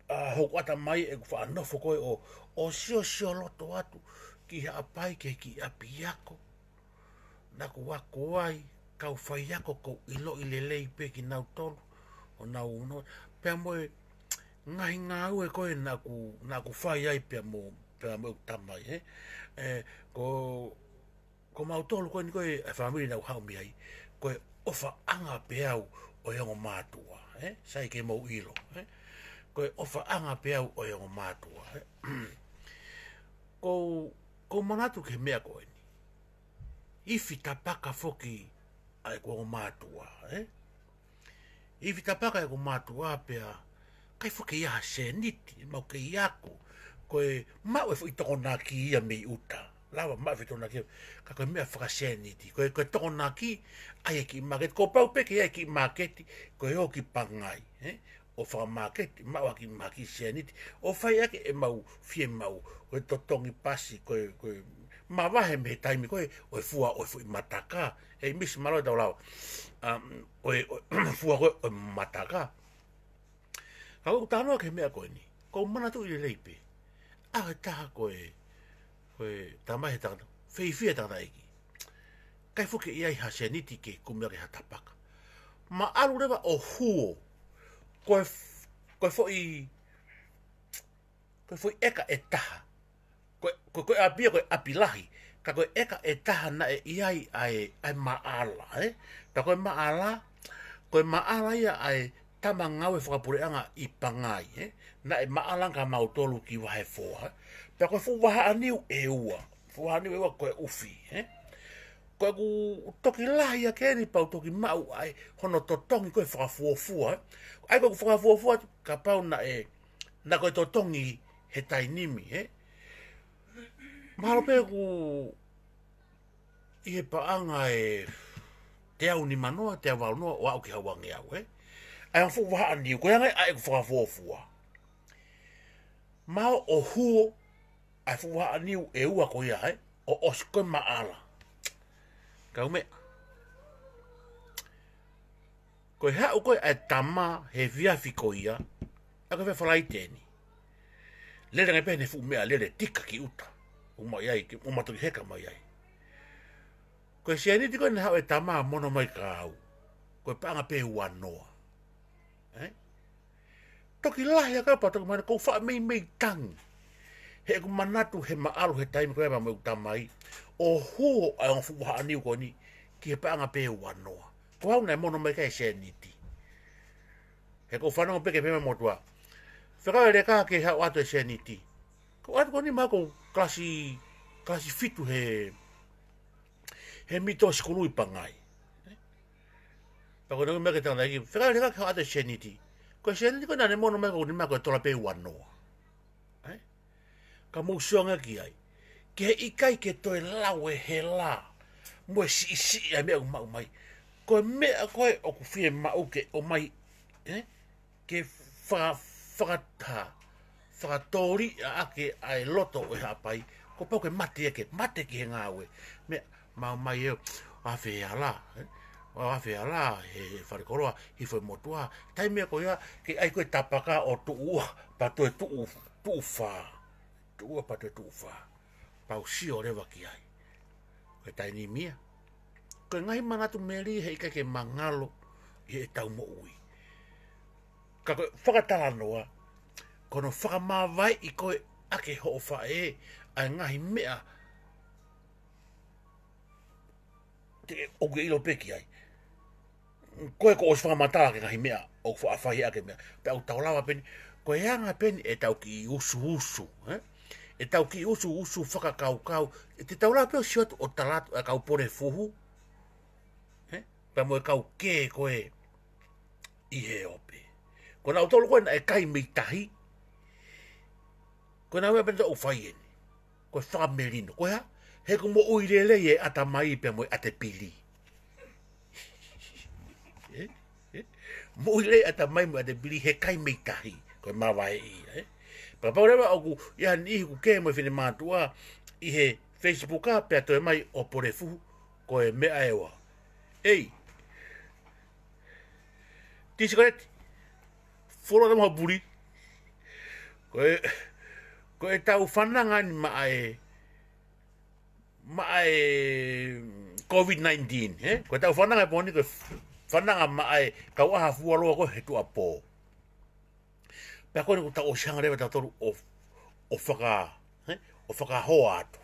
hoku atamai eku whanofo koe o sio loto atu. Ki ha apai ke ki api ako. Nā ku wako ai. Kau whai ako kou ilo i lelei pe ki nau tolu. O nau uno. Pea moe ngahi ngā ue koe nā ku whai ai pea mo tamai. Ko mau tolu koe ni koe e whamiri nau haumi ai. Koe ofa anga peau o yongo mātua. Sai ke mau ilo. Koe ofa anga peau o yongo mātua. Ko manatu ke mea koe ni. Ifi tapaka foki ai ko mātua. Ifi tapaka ai ko mātua pea. Kai foki ia se niti. Mau ke iako. Koe mau e fo i toko nā ki ia mei uta. Lawa mau e fo i toko nā ki. Ka koe mea whaka se niti. Koe toko nā ki. Ai e ki maketi. Ko pau peke ai ki maketi. Koe o ki pangai. O whaka maketi. Mau a ki maki se niti. O whai ake e mau fie mau. Koe totongi pasi. Koe ma wahe me taimi koe. Oe fua oe fo i mataka. E misi malo e tau lau. Oe fua koe oe mataka. Kau tānoa ke mea koe ni. Kau mana tu i leipe. Ahe taha koe tamahe tangata. Whiwhia tangata eki. Kai fuke iai ha se niti ke kumea ke hatapaka. Ma alu rewa o huo. Koe foi eka e taha. Koe apia koe apilahi. Ka koe eka e taha na e iai ai maala. Ta koe maala ia ai tama ngawe whakapureanga i pangai. Na e maalang ka mautolu ki wahe fōha. Pea koe fu waha aniu e ua. Fu waha aniu e ua koe ufi. Koe ku toki lahi a keni pau toki mau ai hono totongi koe whakafuofua. Ai koe whakafuofua ka pau na koe totongi he tainimi. Mahalo pe ku i he paanga e te au ni manoa, te au noa o au ki hawangi au. Ai ang fu waha aniu koe angai ai ku whakafuofua. Mao o huo ai fu waha aniu e ua koe ai o osko maala. Kau me. Koe hau koe ai tama he viafi koia. A koe whawhalai tēni. Lere ngai pēne fu mea lere tika ki uta. Umai ai, umatoki heka mai ai. Koe sianiti koe ne hau e tama mono mai ka au. Koe paanga pē wanoa. Toki lahi a kapa toki mana kou wha mei tangi. He ku manatu he maalu he taimi koe ma meu tamai. O huo ai on fuha aniu ko ni ki he paanga pe wanoa. Ko hau nei mono mai kai se niti. He ko whanau peke pema motua. Whakau e ka ke hau atu e se niti. Ko atu ko ni mako klasi fitu he mito sikulu i pangai. Pako nau meke tanga iki. Whakau e ka ke hau atu e se niti. Ko se niti ko nane mono mai ko ni mako e tola pe wanoa. Ka mousionga ki ai. Ke he ikai ke toi lau e he la. Moe si ai mea umau mai. Koe mea koe o ku fie mau ke o mai. Ke whakatori a ake ai loto e hapai. Ko pau ke mate ki he ngāwe. Mea mau mai eo. Awhi ala. Awhi ala he wharekoroa. Hi whai motua. Tai mea koe ia. Ke ai koe tapaka o tuua. Pato e tuu whaa. Tua pato tufa. Pau sio rewa ki ai. Koe taini mia. Koe ngai manatu meri he ika ke mangalo i e tau mo ui. Ka koe whakatala noa. Kono whakamawai i koe ake ho wha ai ngahi mea te o ke ilo peki ai. Koe ko os whamata ke ngahi mea, o whaafai ake mea. Pe au tau lawa peni, koe hanga peni e tau ki usu, e tau ki usu whakakau, e te tau lawa peo siwatu o talatu e kau pore fuhu, pe mo e kau ke koe i he ope. Ko na utolu koe na e kai mei tahi, koe na wea peni tau whai eni, koe whamerino, koe ha, he ko mo uirele e ata mai pe mo e ate pili. Mo ile ata mai mo ate bili he kai mei tahi ko mawai i pa pa rewa o ku ia ni ku ke mo fine matua i he Facebook a pe to mai o porefu ko e me aewa ei ti secret folo da mo buri ko e tau fananga ni ma COVID-19 ko tau fananga poni ko whananga mai kau aha fualoa ko he tua pō. Pea koe ko ta o sianga rewa ta toru o whaka hoa atu.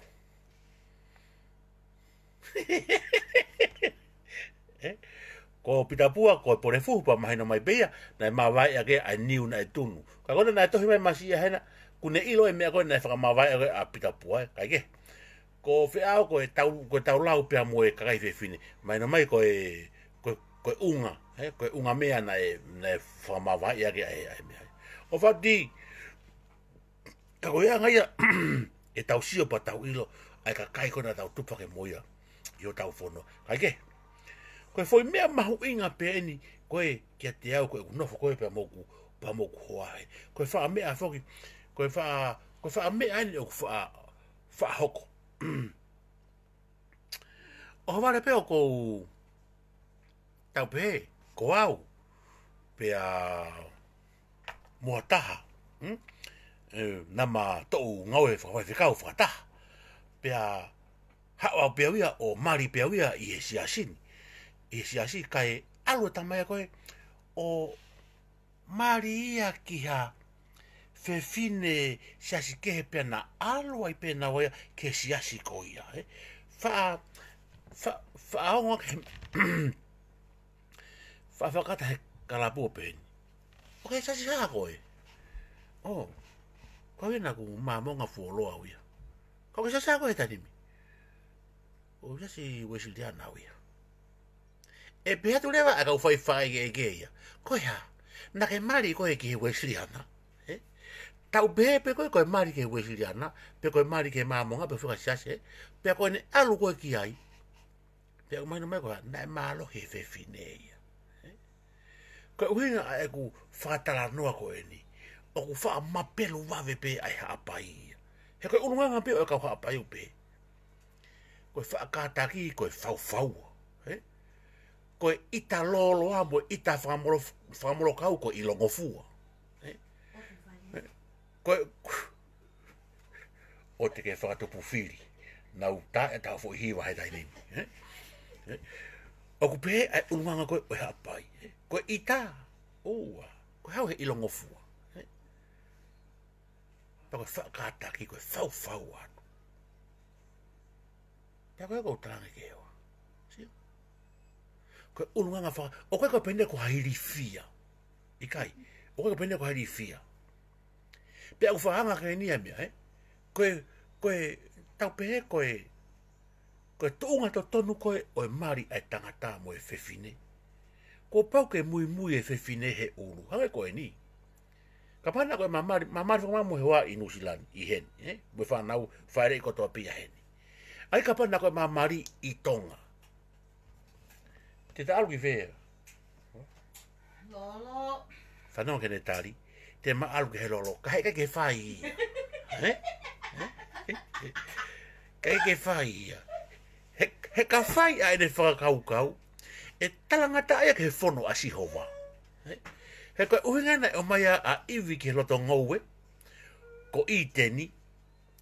Ko pita pua ko pore fuhu pa mahina mai beia na mawai ake ai niu na tunu. Ka kone na tohi mai masia hena kune ilo e mea koe na whaka mawai ake a pita pua kai ke. Ko whiao ko tau lau pia mo e kakai fefine. Mahina mai ko unga mea na whamawai ake ai mea. O whati, ka koe anga ia, e tau sio pa tau ilo, ai ka kai kona tau tupake moia, i o tau whono. Kai ke, koe foi mea mahu inga pe eni, koe kia te au, koe unofo koe pa moku hoae. Koe wha mea whoki, koe wha mea eni, o wha hoko. O haware peo kou, tau pe, ko au, pe a mua taha, nama tou ngaue whakawai whikau whakataha, pe a hao pia wia o mari pia wia i he siasini, kai alua tamaya koe, o mari ia ki ha whewhine siasi kehe pia na alua i pia na waia ke siasi koia, whaonga ke whakata he kalapua pēni. Ok, sasi haa koe. Oh, koe na ku māmonga fuoloa wia. Koe sasi haa koe tanimi. O sasi wesiliana wia. E pēha tu lewa a kau whai e geia. Koe haa, na ke mari koe ki he wesiliana. Tau pepe koe mari ke wesiliana, pe koe mari ke māmonga, pe whika siase, pe koe ne alu koe ki ai. Pe koe maino mai koe, na e mālo he whewhineia. Ko uhinga e ku whakatala noa ko e ni. O ku wha mapelu wawe pe ai haapai. He koe ununganga pe o e kau haapai upe. Koe whakataki koe whau. Koe ita lolo amo, ita whamolo kau ko ilongo fua. Koe o te ke whakatupu whiri. Nau ta e tau fo hiwa he tainimi. O ku pe ai ununganga koe o haapai. Koe ita, koe hau he ilongo fua. Pa koe whakataki, koe whau atu. Pa koe kou talange ke hewa. Koe ununganga whaka, o koe pende ko hairi fia. Ikai, o koe pende ko hairi fia. Pe au whahanga ke nia mea, koe tau pehe koe tuunga to tonu koe o e mari ai tangata mo e whewhine. Ko pau ke mui e whewhine he uru. Hange koe ni. Ka pana koe mamari whamamu he hoa i New Zealand i hen. Mui whanau whaere i kotoa pia hen. Ai ka pana koe mamari i Tonga. Te ta alu ki whea. Lolo. Whanau ke ne tari. Te ma alu ki he lolo. Ka hei ke whai ia. Ka hei ke whai ia. He ka whai a ene whakakau. E talangata aia ke whono a sihova. He koe uhinga o mai a iwi ke roto ngauwe, ko i teni,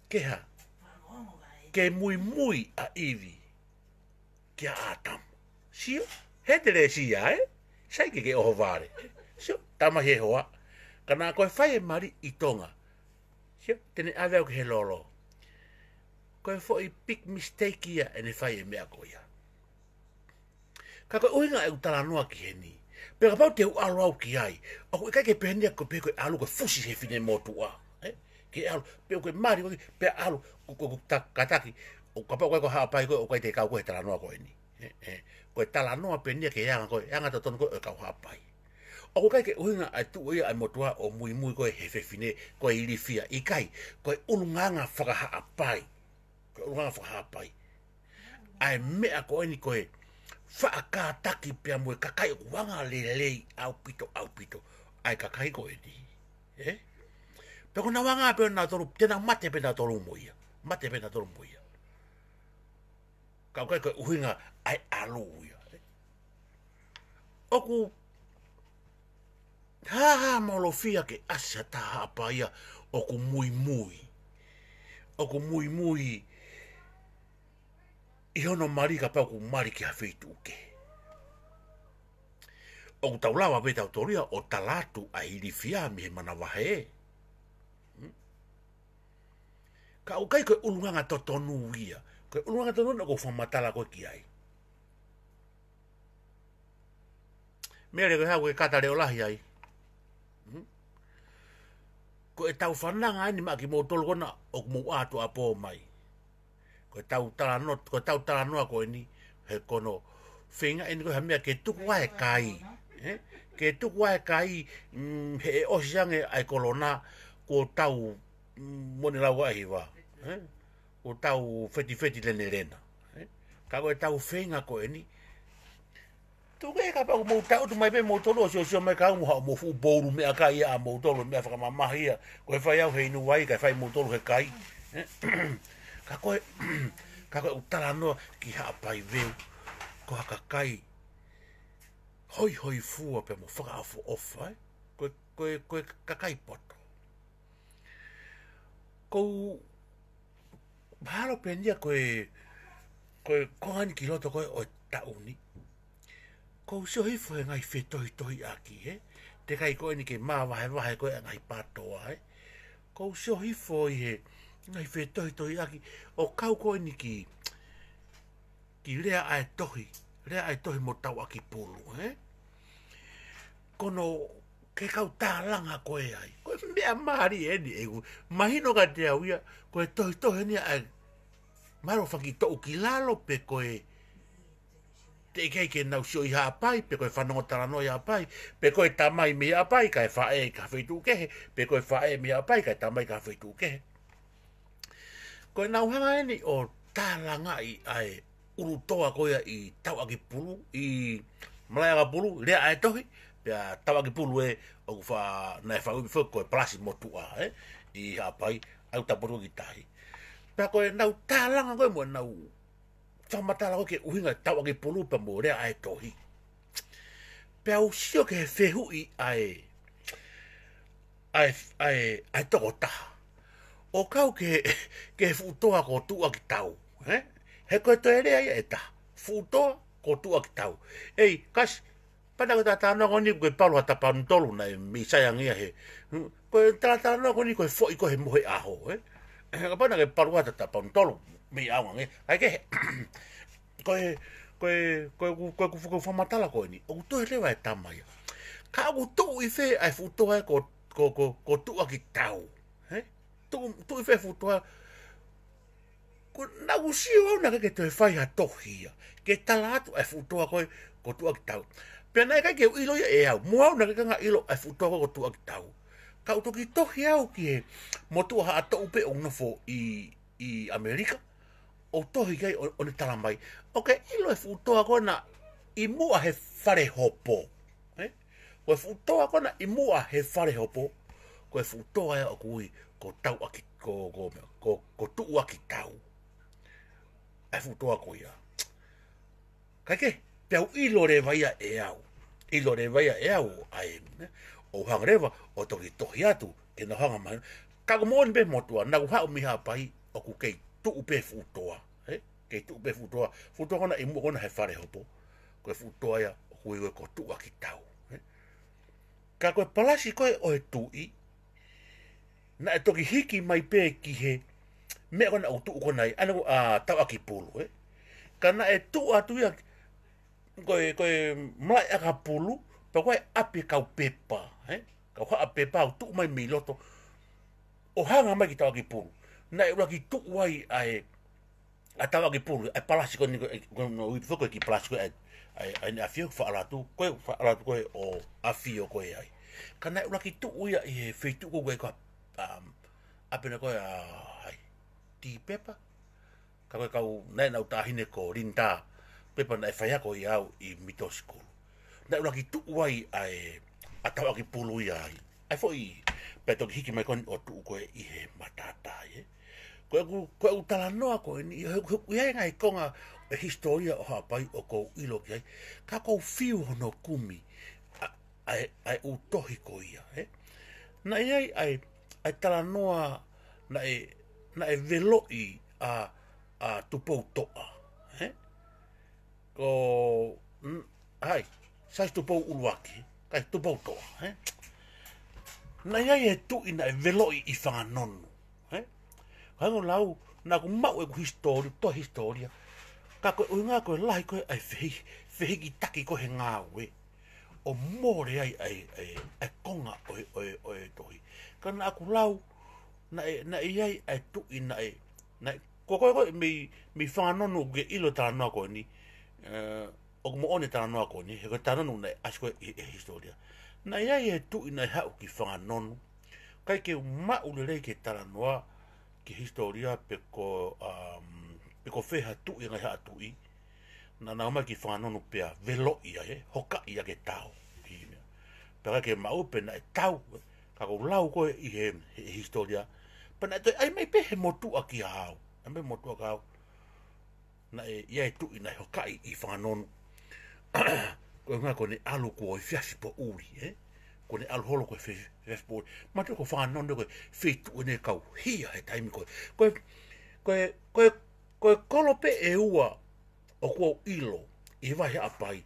ke ha, ke mui a iwi, ke a atamu. Sio, he te re sia, sai ke oho vare. Sio, tama he hoa, kana koe whai e mari i Tonga. Sio, tene aweo ke he lolo. Koe fo i big mistake ia ene whai e mea koia. Ka koe uinga e utala noa ki he ni. Pera pau te alo au ki ai. O koe kai ke pehenia koe pe koe alu koe fusi he fine motua. Ke alu, pe koe mari koe, pe alu, koe kataki. O ka pau koe ko haapai koe, o koe te kau koe tala noa koe ni. Koe tala noa pehenia ke eanga koe, eanga totonu koe o kau haapai. O koe kai ke uinga ai tu ia ai motua o mui mui koe he fefine, koe ilifia, i kai, koe ulunganga whaka haapai. Koe ulunganga whaka haapai. Ai mea koe ni koe, whaakataki pia mue kakai o wanga lelei au pito ai kakai ko edi pe ko na wanga pe na toru tena mate pe na toru moia ka ko uhinga ai aluia oku ha molofia ke asa ta hapa ia oku mui i hono marika pa ku mari ki hafeitu ke o taulawa be tautoria o talatu a ilifia mi mana wahe ka o kai ko ulunganga totonu ia ko ulunganga totonu ko famatala ko ki ai mere ko ha ko kata le olahi ai ko e tau fananga ni ma ki mo tol kona o mo atu apo mai ko tau tala no ko ni he kono finga en ko hamia ke tu wa kai ke tu wa kai he osiange ai kolona ko tau moni la wa hiwa ko tau feti lena ka ko tau finga ko ni tu ke ka pa mo tau tu mai be mo tolo so mai ka mo fu boru me aka ia mo tolo me fa mama hia ko fa ia he nu wai ka fa mo tolo he kai ka koe utala noa ki haapai veu, ko haka kai hoi fua pe mo whakaafu ofa, koe kakai poto. Kou halo pendia koe kohani ki loto koe o tauni. Kou sio hifo e ngai whetohi aki, te kai koe ni ke maa wahe koe ngai patoa, Kou sio hifo i he ngai whetohi aki, o kau koe ni ki rea ai tohi mo tau aki pulu, Kono ke kau tālanga koe ai, koe mea mahari eni egu, mahino ka te au ia, koe tohi ni ai, maro whaki tou ki lalo pe koe, te kei ke nau sio i haapai, pe koe whanongo tarano i haapai, pe koe tamai mi haapai, kai whae ka whaitu kehe, pe koe whae mi haapai, kai tamai ka whaitu kehe. Koe nau hanga eni o tālanga i ai urutoa koea i tau aki pulu, i malaya ka pulu, lea ai tohi, pia tau aki pulu o wha nai whaubi whau koe plasi motua, i hapai, au taporu ki tahi. Pia koe nau tālanga koe mo nau whamatala koe ke uhinga tau aki pulu pa mo lea ai tohi. Pia usio ke whehu i ai toko taha. O kau ke futoa ko tua ki tau, he koe to ere ai eta, futoa ko tua ki tau. Ei, kas, pada ko tātana koni koe palu hata pantolu na mi sayangia he, koe tātana koni koe foi koe mohe aho, Ka pada ke palu hata pantolu mi awang, ai ke koe whamatala koe ni, o to ere wai tamai. Ka aku tou i whe ai futoa ko tua ki tau, tu i whewhutua, ko nau sio au naka ke te whai ha tohia, ke tala atu ai whutua koe ko tua ki tau. Pia nai kai ke ilo ia e au, mua au naka kanga ilo ai whutua koe ko tua ki tau. Ka utoki tohi au ki he motua ha ato upe o nofo i Amerika, o tohi kai o ne tala mai. Ok, ilo e whutua koe na i mua he whare hopo. Koe whutua koe na i mua he whare hopo, koe whutua ea o kui ko tau aki ko tuu aki tau. Ai futoa ko ia. Kai ke, peau ilo re vaia e au. Ilo re vaia e au ai o hangreva o toki tohi atu ke na hanga mai. Ka ko mon be motua na hau mi hapai o ku kei tuu pe futoa, Kei tuu pe futoa. Futoa kona i mua kona he whare hopo. Koe futoa ia o kui ko tuu aki tau. Ka koe palasi koe o he tui na e toki hiki mai pē ki he mea kona au tuu konai, ana tau aki pulu, Ka na e tuu atu ia koe mai aka pulu, pa koe api kau pepa, kau haa pepa au tu mai miloto, o hanga mai ki tau ki pulu. Na e ura ki tu wai ai, a tau ki pulu, ai palasi ko ni no ui foko ki palasi ko ai ne afio fa ala tu koe o afio koe ai. Kana e ura ki tu ui ai e feitu ko koe ko apena koe ai ti pepa. Ka koe kau nei nau tahine ko rinta pepa na e whaia ko i au i mitosikulu. Na ura ki tu wai ai a tau ki pulu i ai. Ai fo i peto ki hiki mai koni o tu koe i he matatai koe u tala noa koe ni ia ngai konga e historia o hapai o kou ilo ki ai ka kou fiu hono kumi ai u tohi ko ia na iai ai tala noa na e veloi a tupou toa ko ai sai tupou uluaki kai tupou toa na iai e tu ina e veloi i whanganonu hango lau na ku mau e ku historia ka ko unga ko lai ko ai fehi ki taki ko he ngawe o more ai konga o tohi kana aku lau na iai ai tu ina na ko mi whanganonu ge ilo ta no ko ni o mo one ta no ko ni he ko ta no na asko e historia na iai e tu ina ha ki whanganonu kai ke mau le ke tala noa ki historia peko feha tu i ngai hatu i na nauma ki whanonu pea velo ia hoka ia ke tau pera ke mau pena e tau ka ko lau koe i he historia pena te ai mai pe he motu a ki hau ai mai motu a kau na ia e tu i nai hoka i whanonu ko ngā ko ne alu ko i fiasi po uri ko ne alu holo ko Facebook ma te ko whanonu ko Facebook ne kau hia he taimi ko kolope e ua o ko ilo i vai apai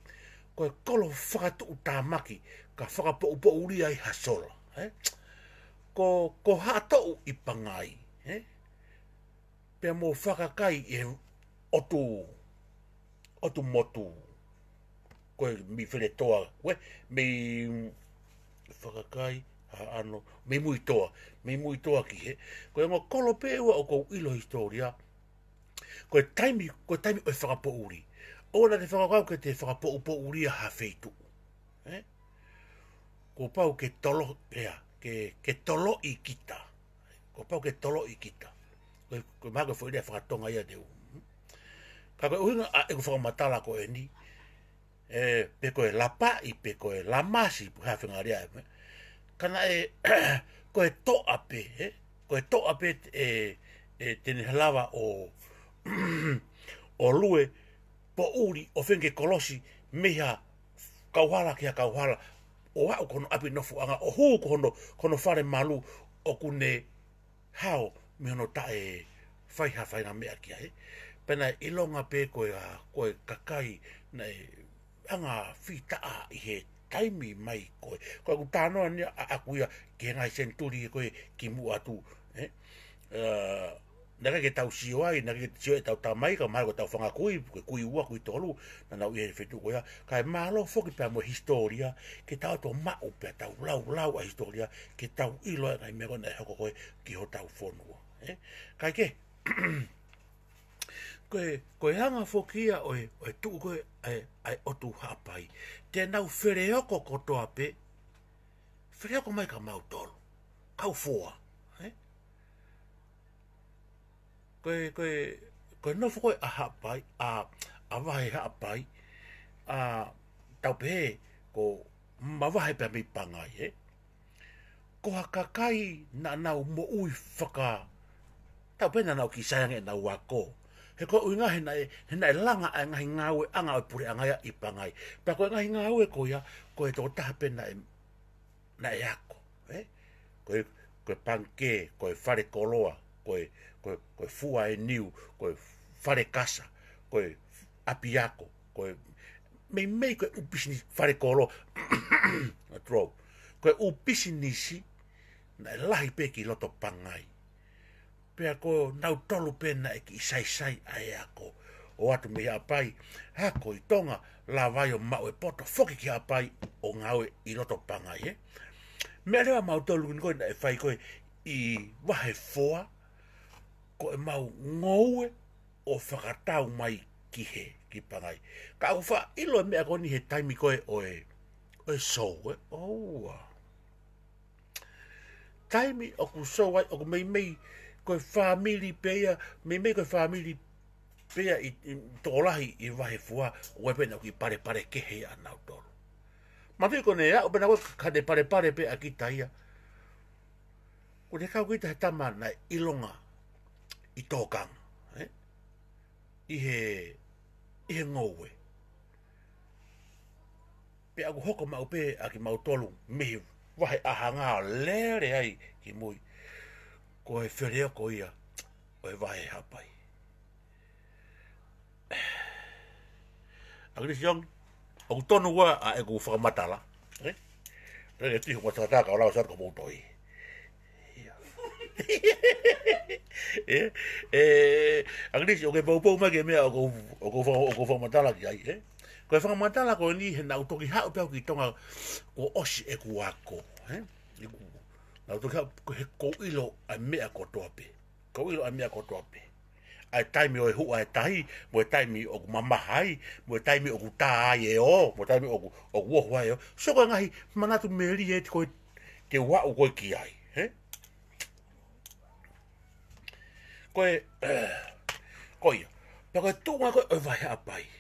ko kolo whakatu utamaki ka whakapo upo uri ai hasola ko hatou i pangai pe mo whakakai e otu motu ko mi fere toa mi whakakai ano me mui toa ki ko ngo kolo pe o ko ilo historia ko taimi o whakapo uri o na te whakakau ke te whakapo upo uri a hawheitu ko pau ke tolo ke tolo i kita ko pau ke tolo i kita ko mago foi de whakatonga ia deu ka ko uhinga e ko whakamatala ko e ni pe ko e lapa i pe ko e lamasi pu hawhinga rea kana ko e to ape tene halawa o lue po uri o fenke kolosi meha kauhala kia kauhala o hao kono api nofu anga o huu kono whare malu o kune hao me hono tae whaiha mea kia pena ilonga pe koe kakai na anga whitaa i he taimi mai koe ku tānoa ni akuia ke ngai senturi koe ki mu atu naka ke tau sio ai naka ke sio e tau tamai ka mai ko tau whanga kui ua kui tolu na nau i he whetu koea kai malo foki pia mo historia ke tau to mau pia tau lau a historia ke tau ilo ngai mea kona e hoko koe ki ho tau whonua kai ke koe hanga fokia oe tu koe ai otu hapai te nau whereoko kotoa pe whereoko mai ka mau tolu kau foa koe nofo koe a hapai a wahe hapai tau pe ko mawahe pe mi pangai ko hakakai na nau mo ui whaka tau pe na nau ki sayang e nau wako he ko uinga he nai langa a ngahi ngawe anga o pure angaya i pangai pa ko ngahi ngawe ko ia ko e toko taha pe na e ako koe panke koe whare koloa koe fua e niu koe whare kasa koe apiako koe mei koe upisi whare koloa koe upisi nisi na e lahi pe ki loto pangai pea ko nau tolu pena e ki sai ai ako o atu me apai ha ko I tonga la vai o mau e poto foki ki apai o ngawe I roto pangai e me lewa mau tolu ni ko e fai ko I wahe foa ko e mau ngoue o whakatau mai ki he ki pangai ka au wha ilo mea koni he taimi koe o e sou e taimi o ku sou ai o ku mei koe family pea mei koe family pea I tolahi I wahe fua o e pena ki pare kehe anau tolu matui kone ea o pena koe kade pare pea ki taia ko te kau kita he tama na ilonga I tōkang I he ngoue pe aku hoko mau pe aki mau tolu me wahe ahanga lere ai ki mui ko e whereo ko ia o e wahe hapai akri siong o tonu wa a e ku whakamatala re tiho ko tataka o lau sar ko moutoi akri siong o ke pau ma ke mea o ko whakamatala ki ai ko fa matala ko ni he na utoki ha pe ki tonga ko osi e ku ako iku na utoki ko he ko ilo a mea ko tope ai taimi o hu ai tai mo taimi o mama hai mo taimi o ta ai o mo taimi o wo wa yo so ko ngai manatu meri e ko te wa o ko ki ai ko ia pa ko tu ko vai apai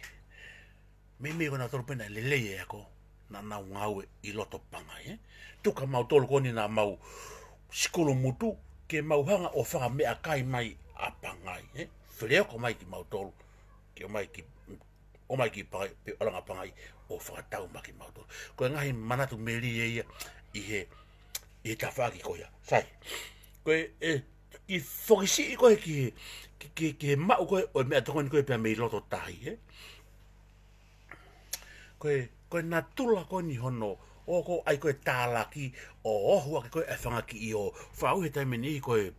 me ona tolu pena lele e ako na ngau I loto pangai tuka mau tolu koni na mau sikolo mutu ke mau hanga o whanga mea kai mai a pangai whireo ko mai ki mau tolu ke o mai ki pai pe oranga pangai o whakatau maki mau tolu ko ngahi manatu meri e ia I he tawhaki ko ia sai ko ki whokisi ko ki mau ko o mea tokoni ko pia mei loto tahi koe na tula koe ni hono o ko ai koe tālaki o ohua ke koe e whangaki I o whau he taime ni koe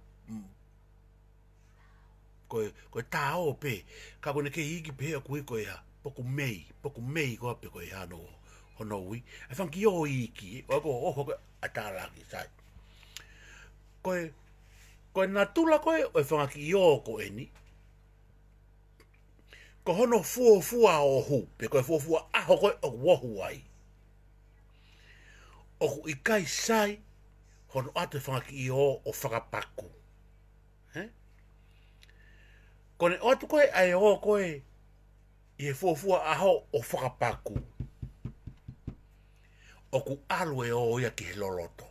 tāo pe ka kone ke hiki pe o koe ha poku mei koe pe koe hano hono ui e whanki o iki o ko ohua koe a tālaki sai koe na tula koe o e whangaki I o ko e ni ko hono fua o hu pe ko fua aho ko o wohu ai o I kai sai hono ate whangaki I o whakapaku kone otu koe ai o koe I he fua aho o whakapaku o ku alue o ia ki he loloto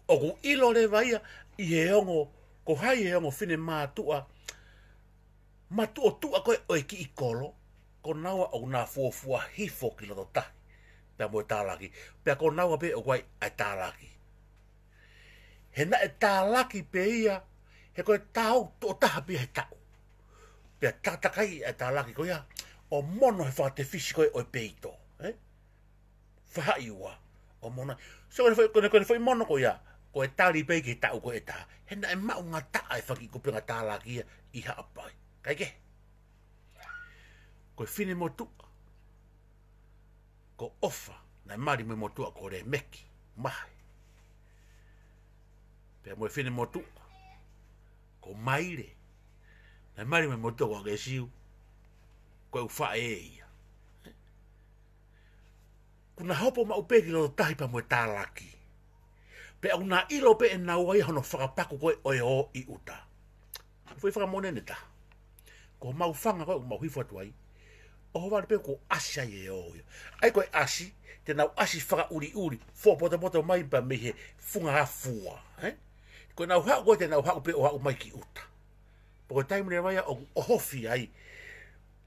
o ku ilo le vaia I he ongo ko hai he ongo whine mātua matu o tua koe o ki I kolo ko naua o nga fua hifo ki loto tahi pia mo tālaki pia ko naua pe o koe ai tālaki he na e tālaki pe ia he koe tāu o taha pia he tau pia tatakai ai tālaki ko ia o mono he whate fisi koe o peito whahai ua o mono so koe foi mono ko ia ko e tali pe ki tau ko e taha he na e mau ngā taa e whaki ko pia tālaki ia I haapai kai ke ko fine motu ko ofa na mari me motu ko re meki mai pe mo fine motu ko maire na mari me motu ko ke siu ko fa ia kuna hopo ma upeki lo tahi pa mo tālaki pe una ilo pe na wai hono whakapaku ko o I uta foi whakamone ta ko mau whanga ko mau hifo tuai o wale pe ko asia ye o ai ko asi te nau asi whaka uri fo poto mai pa mehe funga ha fua ko nau ha ko te nau ha pe o ha mai ki uta po time le vai o hofi ai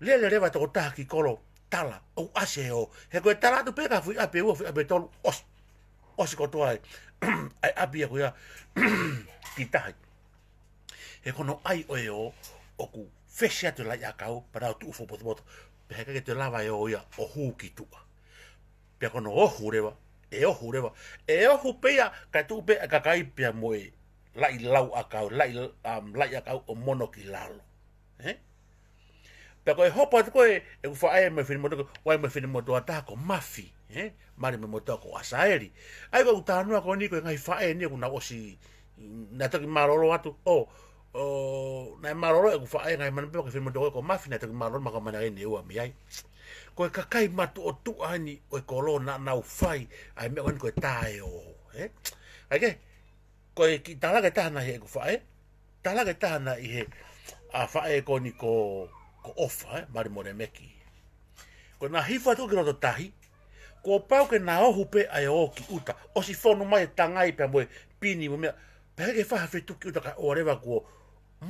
le reva to ta ki kolo tala o asia o he ko tala tu pe ka fu ape o ape tol os ko to ai ai abia ko ya ki tai he kono ai o ku fesha te la yakau para tu fo poto pe que te lava o ia o hu ki tu pe kono o hureva e o hureva e o hu pe ka tu pe ka kai pe moe lai lau akau, lai akau o mono ki lalo. Pe koe hopa te koe, e ku whae me whini moto, wai me whini moto ata ko mafi, mari me moto ko asaeri. Ai koe utanua ko ni koe ngai whae ni ku na osi, na toki maroro atu, na maroro e ku whae ngai mana pewa ke whini moto ko mafi, na toki maroro maka mana ni ua mi ai. Koe kakai matu o tu ani, o kolo na nau whai, ai mea wani koe tae o, ai ke, koe ki talaga tahana he ku whae, talaga tahana i he, a whae ko ni ko ofa, mari more meki. Ko na hifa tu ki roto tahi, ko pau ke na ohu pe ai o ki uta, o si whonu mai tangai pe moe pini mo mea, pe heke whaha whetu ki uta ka o rewa ko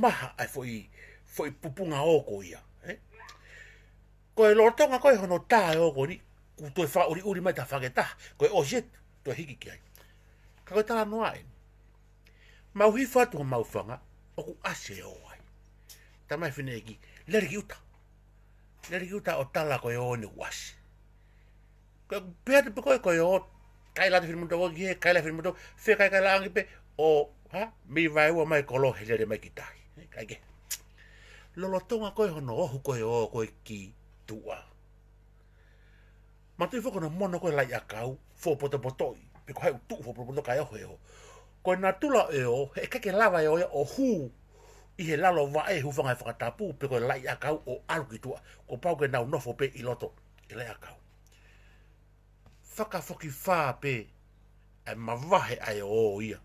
maha ai foi pupunga o ko ia. Ko e lotonga koe hono tae o ko ni, ku toi wha uri mai ta whaketa, ko e o jet, toi hiki ki ai. Ka koe tala noa e, mau hifa tu ho mau whanga, o ku ase o ai. Tamai whine eki, leri ki uta. Leri ki uta o tala koe o ni wasi. Pea te pe koe o kai lati whine muto o ki he, kai lati whine muto, whe kai la angi pe, o mi vai ua mai kolo he leri mai ki tahi. Kai ke. Lolotonga koe hono ohu koe o koe ki tua. Ma tui whakona mono koe lai akau, fo poto potoi, pe koe tu fo poto poto kai oho e o. Koe na tula e o, he keke lava e o o hu, i he lalo wa e hufanga e whakatapu, pe koe lai akau o alu ki tua, ko pau ke nau nofo pe i loto, i lai akau. Whakafoki wha pe, e mawahe ai o ia,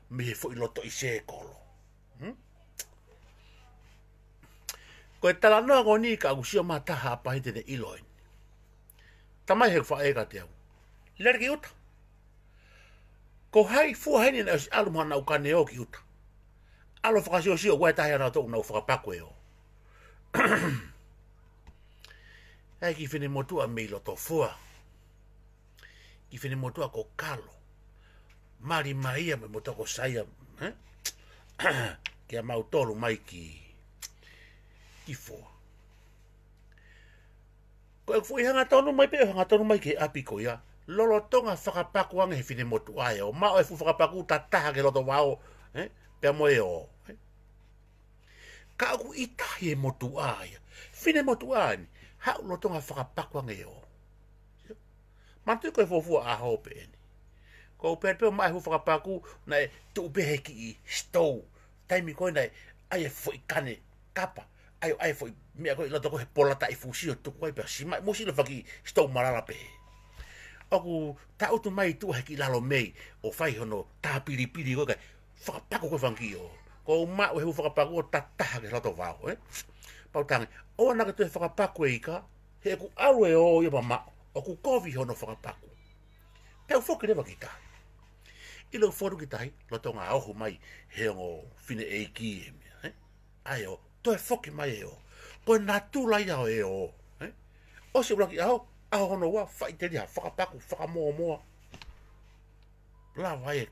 me he fo i loto i se kolo. Koe tala noa ko ni ka usio mataha apahi tene iloin. Tamai he wha ega te au. Lere ki uta. Ko hai fua haini na usi alu mana ukane o ki uta. Alo whakasio sio wai tahi ana tōku nau whakapako e o. Hei ki whine motua me loto fua. Ki whine motua ko kalo. Mari maia me motua ko saia. Kia mau tolu mai ki fua. Ko e fui hanga tonu mai pe hanga tonu mai ke api ko ia. Lolo tonga whakapaku ange he whine motu ai o. Mao e fu whakapaku tataha ke loto wao. Pea moe o. Ka aku itahi e motu ai. Whine motu ai. Hau lo tonga whakapaku ange o. Mantu ko e fufua a hope eni. Ko pe pe mai fu whakapaku na e tu behe ki i stou. Taimi koe nai ai e fui kane kapa. Ai foi mea koe loto koe polata i fusio tu koe pe si mai musi lo faki stou marala pe. Oku ta utu mai tu heki lalo mei o fai hono ta piri koe kai whakapako koe whanki o. Ko ma o heu whakapako o tataha ke loto wao, Pautangi, o anaka tu e whakapako e ika, he ku alu e o ia ma o ku kovi hono whakapako. Pea whoki rewa ki tahi. Ilo foru ki tahi, loto ngā ohu mai he ngo whine e ki e mea, Ai o, to e whoki mai e o. Koe nā tūlai ao e o. O se uraki ao, aho hono wa, whai te ria, whakapaku, whakamoa moa. La vai e,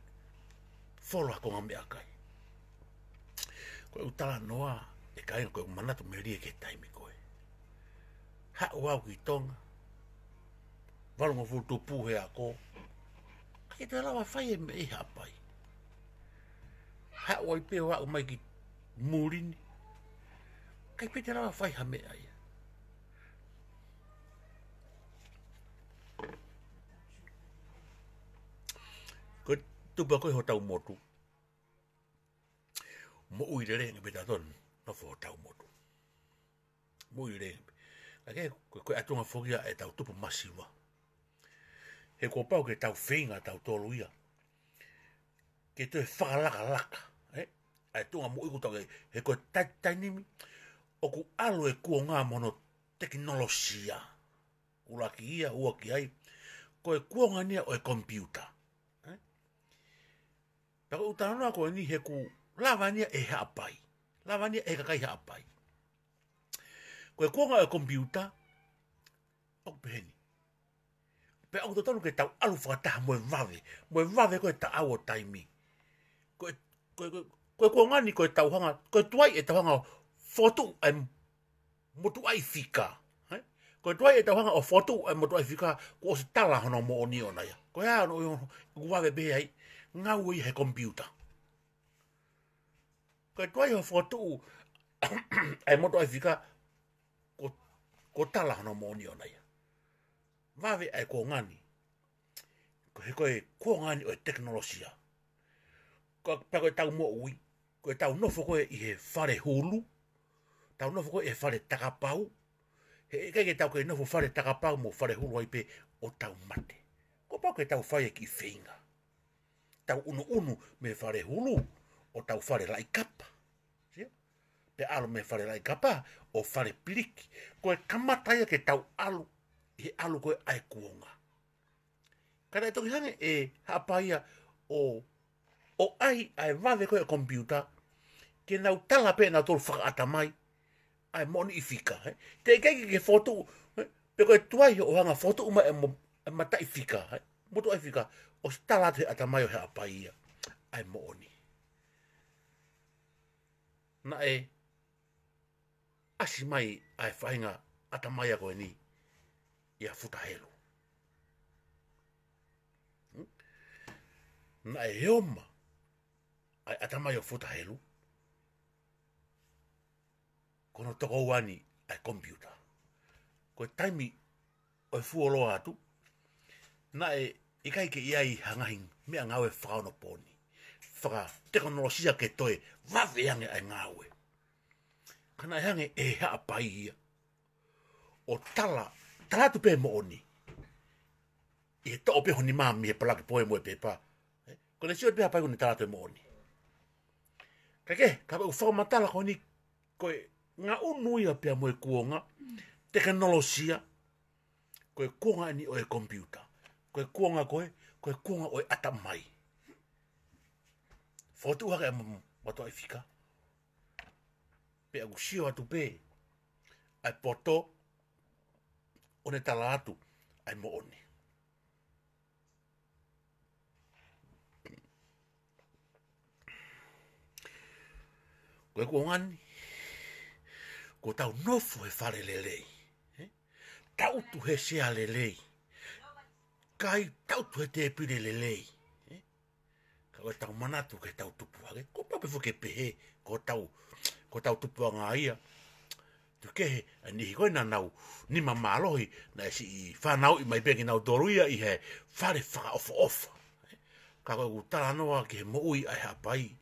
whola ko ngā mea kai. Koe utala noa, e kai koe manatu me rie ke taimi koe. Ha o au ki tonga. Walunga futu puhe a ko. Ake te lawa whai e me e hapai. Ha o ai peo au mai ki murini. Kai pete rawa whai ha mea ia. Koe tupa koe ho tau motu. Mo ui re renga peta ton, no fo tau motu. Mo ui renga. Ake koe atunga whokia e tau tupa masiwa. He ko pau ke tau whenga tau tolu ia. Ke tu e whakalaka laka. Ai tunga mo iku tau he koe tainimi. O ku alu e kua ngā mono teknolosia. Ulaki ia, uaki ai. Ko e kua ngā nia o e kompiuta. Paka utananoa ko e ni he ku lava nia e haapai. Lava nia e kakai haapai. Ko e kua ngā o e kompiuta. O peheni. Pe au totonu ke tau alu whakataha moe vave. Moe vave ko e ta au o taimi. Ko e kua ngani ko e tau hanga. Ko e tuai e tau hanga o fotu ai motu ai fika. Ko tuai e tauhanga o fotu ai motu ai fika ko se tala hono mo oni ona ia. Ko ia no ku wave be ai ngau i he computer. Koe tuai ho fotu ai moto ai fika ko tala no moni ona ia. Vave ai ko ngani. Ko ngani o teknolosia. Ko pa ko tau mo ui. Ko tau nofo ko i he whare hulu. Tau nofo ko e whare takapau. He ke tau ke nofo whare takapau mo whare hulu ai pe o tau mate. Ko pa ke tau whare ki whinga. Tau unu me whare hulu o tau whare lai kapa. Pe alo me whare lai kapa o whare piliki. Ko e kamataia ke tau alu. He alu ko e ai kuonga. Kada e toki hange e hapaia o ai vave ko e kompiuta. Ke nau tala pe na tolu whakaata mai. Ai moni i fika. Te keiki ke fotu. Pe koe tuai o hanga fotu uma e mata i fika. Moto ai fika. O stala te ata mai o he apaia. Ai moni. Na e asi mai ai whainga ata mai a koe ni. Ia futa helu. Na e heoma. Ai ata mai o futa helu. Kono toko wani ai computer. Koe taimi o e fuolo atu. Na e ikai ke iai hangahin mea ngawe whakaono poni. Whaka teknolosia ke toe wawe hange ai ngawe. Kana e hange e haa paia. O talatu pe mo oni. I he to'o pe honi maami he palaki poe mo e pepa. Kone sio pe hapai kone talatu e mo oni. Kake, kape u whakamatala koni koe ngā unuia pia mo e kuonga, teknolosia, koe kuonga ni o e computer, koe kuonga o e atamai. Fotu haka e mato ai fika. Pe aku sio atu pe, ai poto, one tala atu, ai mo oni. Koe kuongani, ko tau nofo he whare lelei. Tau tu he sea lelei. Kai tau tu he te pire lelei. Ka koe tau manatu ke tau tupu hake. Ko pape fuke pehe ko tau tupu ngā ia. Tu kehe, ni koe na nau ni mamalohi na esi i whanau i mai peki nau doruia i he whare whaka ofa ofa. Ka koe ku tala noa ke he moui ai hapai.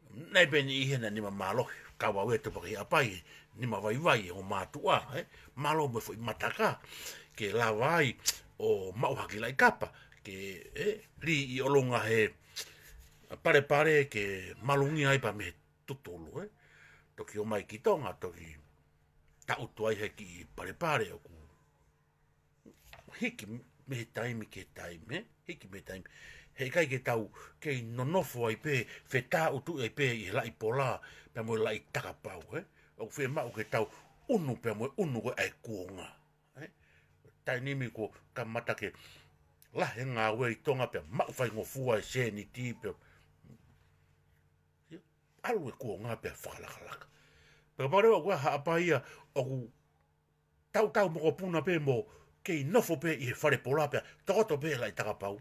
Nei peni i he na ni mamalohi. Ka wawe tupaki hapai. Ni mawaiwai o mātua, malo mo foi mataka, ke lawai o mauhaki lai kapa, ke li i olonga he pare ke malungi ai pa me tutulu, toki o mai ki tonga, toki tautu ai he ki pare o ku hiki me taimi ke taimi, hiki me taimi, he kai ke tau ke nonofo ai pe, whetā utu ai pe i lai pola, pe mo lai takapau, o fe mau ke tau unu pe mo unu ko ai kuonga tai nimi ko kamata ke la henga we tonga pe mau fai ngo fua se ni ti pe alu ko nga pe fala pe pare o ha paia o tau mo ko puna pe mo ke nofo pe i fare pola pe to pe lai takapau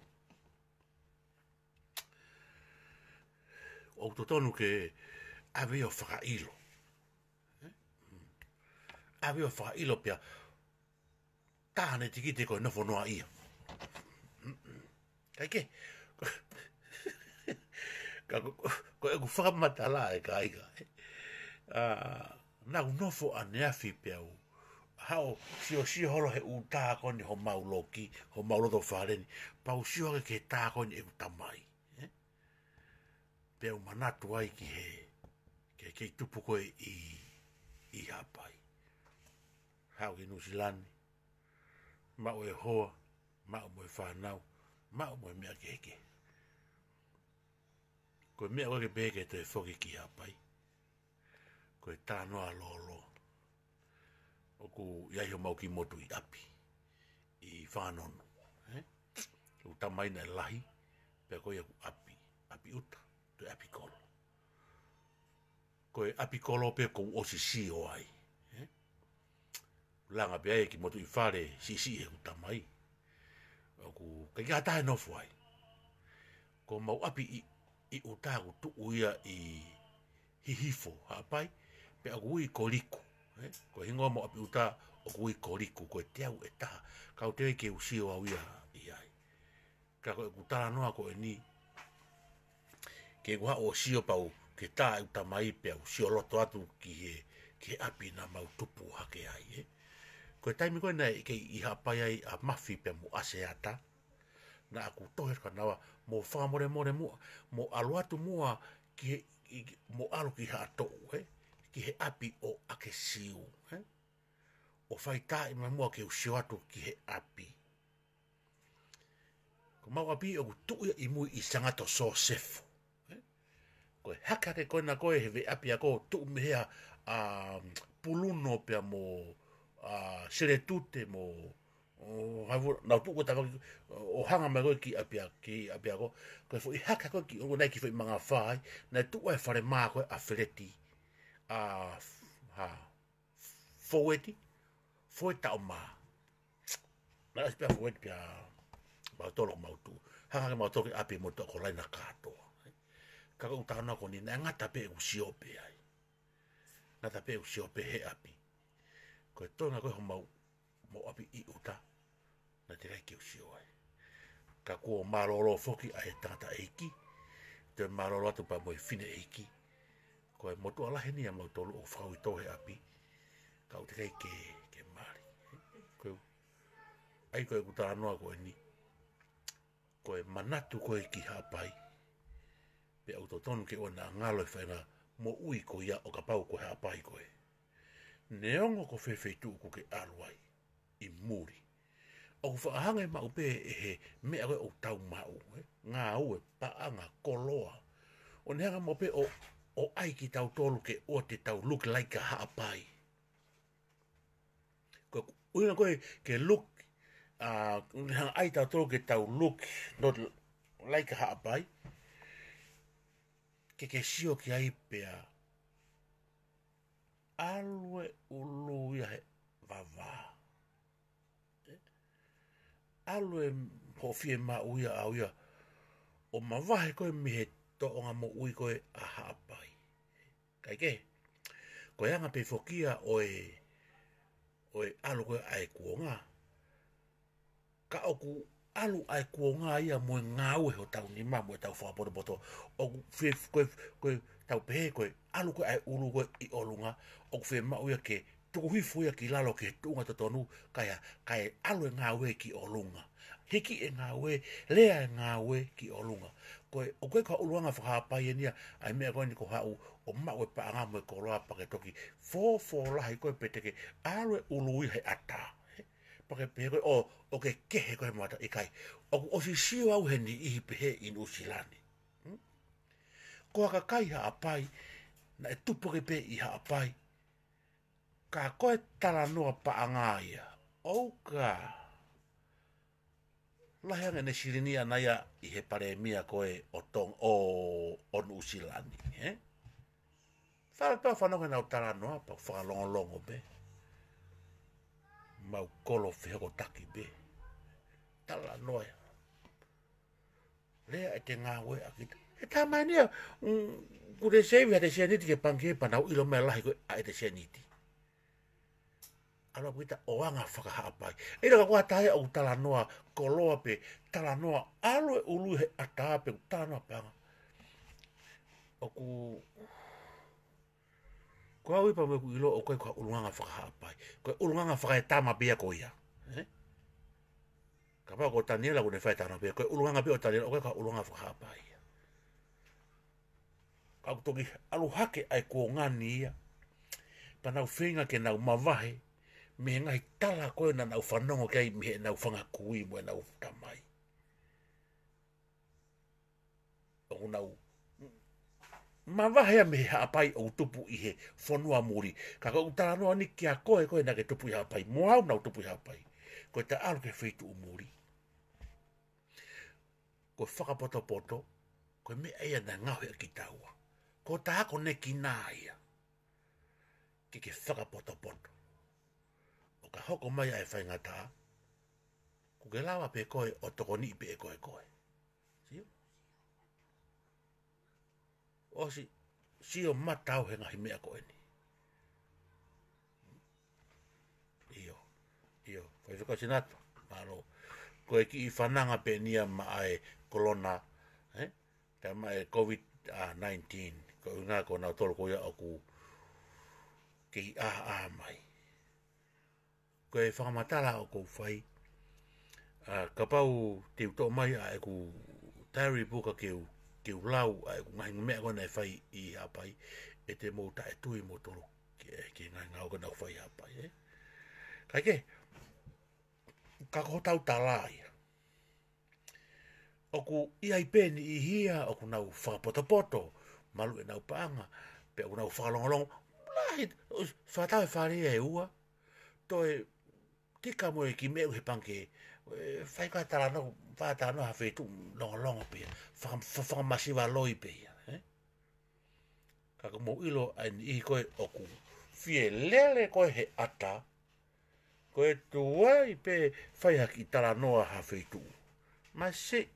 o tonu ke ave o faka ilo ave o wha ilo pia tāne tiki te koe nofo noa ia. Kai ke? Koe e ku whakamata la e ka aika. Nau nofo a neafi pia u. Hao si holo he u tā koni ho mauloki, ho mauloto whareni. Pau si hoke ke tā koni e u tamai. Pia u manatu ai ki he. Ke tupu koe i hapai. Hau ki Nusilani, mau e hoa, mau mo e whanau, mau mo e mea keke. Koe mea wake peke te whoki ki hapai. Koe tānoa lolo. Oku iaiho mau ki motu i api. I whanonu. U tamaina e lahi, pea koe aku api. Api uta, te api kolo. Koe api kolo pe kou osi si o ai. Langa pe ki motu i whare si e utamai. Oku, kai ki hatahe nofu ai. Ko mau api i utaku tu uia i hihifo hapai pe agui koliku ko hingo mo api uta agui koliku ko te au eta ka te ke usio au ia ai ka ko utala no ko ni ke wa o sio pau ke ta uta mai pe usio loto atu ki api na mau tupu hake ai ko taimi ko na ke I hapai ai a mafi pe mo aseata na aku tohe kanawa mo fa mo alu atu mua ki mo alu ki hato ki he api o ake siu o fai tai ma mua ke usio atu ki he api ko mau api o tu I mui I sangato so sefu ko haka ke kona ko he ve api ako tu mea puluno pe mo sere tute mo na tu ko tava o hanga me ki apia ko fo I haka ko ki o nei ki fo manga fai na tu e fare ma ko a fereti foeti foeta o ma na espia foeti pia ba tolo ma tu hanga ma to ki api mo to ko lai na kato ka ko ta na ko ni na ngata pe usio pe ai na ta pe usio pe he api ko to na ko mo api I uta na te rei ki usio ai ka ko maroro foki ai tata eiki te maroro atu pa mo fine eiki ko mo to ala henia mo to o frau to he api ka o te rei ke mari ko ai ko uta no ko ni ko manatu ko ki hapai pe autotonu ke ona ngalo whaina mo ui ko ia o ka pau ko hea pai koe. Neongo ko whewhetu ko ke aruai I muri. O ku whaahange mau pe he mea koe o tau mau. Ngā ue paanga koloa. O neanga mau pe o ai ki tau tolu ke o te tau look like a haa pai. Ko uina koe ke look neanga ai tau tolu ke tau look not like a haa pai. Ke sio ki ai pea alue ulu ia he vava alue po fie ma uia au ia o mavahe koe mi he toonga mo ui koe a haapai kai ke koe anga pe fokia oe alu koe ai kuonga ka oku alu ai kuonga ia mo ngā ue ho tau ni ma mo tau whapote boto o fie koe tau pehe koe alu koe ai ulu koe I olunga o fie mau ia ke tuku hifu ia ki lalo ke tunga totonu kai alu e ngā ue ki olunga hiki e ngā ue lea e ngā ue ki olunga koe o koe ka uluanga whakapai e nia ai mea koe ni ko hau o mau e paanga mo e koroa pake toki fo lahi koe peteke alu e ulu ia he ata pake pehe koe o ke kehe koe mata I kai o si sio au he ni I pehe in usilani ko ka kai haapai na e tupo ke pe I haapai ka koe tala noa paanga ia o ka lahanga ne sirinia naia I he pare mia koe o tong o on usilani Whara toa whanonga nau tala noa pa whakalongolongo be mau kolo whihoko taki be tala noa lea e te ngā ue akita e tā mai nia kure sewi ha te sianiti ke panke panau ilo mea lahi koe a e te sianiti alo kuita o anga whakahapai e raka kua tahe au tala noa koloa pe tala noa alo e ulu he ataa pe tala noa panga oku kua uipa me ku ilo o koe kua ulunganga whakahapai koe ulunganga whakaetama bea ko ia ka pao ko taniela kune whaetana bea koe ulunganga bea o taniela o koe kua ulunganga whakahapai ka kutoki alu hake ai kua ngani ia pa nau whenga ke nau mawahe me ngai tala koe na nau whanongo kei me he nau whangakui mo e nau tamai o nau mawahea me haapai o tupu I he whanua muri. Ka ko utara noa ni kia koe na ke tupu I haapai. Mo au nau tupu I haapai. Ko te alu ke whaitu umuri. Ko whakapoto, ko me eia na ngauhe ki taua. Ko ta hako ne ki nāia. Ke whakapoto. O ka hoko mai ai whaingata. Ko ke lawa pe koe o toko ni pe e koe. Sio? Osi sio matau he ngahi mea ko eni. Io, fai whaka sinata, maro, ko e ki I whananga pe nia ma ai corona, ta ma e COVID-19, ko ngā ko nau tolo ko ia aku ki a mai. Ko e whakamatala o ko whai, ka pau te uto mai a e ku tari puka keu lau a e ku ngahi mea kona e whai I hapai, e te mō ta e tui mō tolo ki ngai ngau kona whai hapai, Kai ke, ka kotau talai. Oku ia I peni I hia, oku nau whakapoto-poto, malu e nau paanga, pe oku nau whakalongolongo, lai, whatau e whare e ua, toi tika mo e ki meu he panke, whaika tala no, whata no ha whetu longo pe, whakamasiwa loi pe, Kaka mo ilo an I koe oku, fie lele koe he ata, koe tuai pe whaiha ki tala noa ha whetu. Ma se,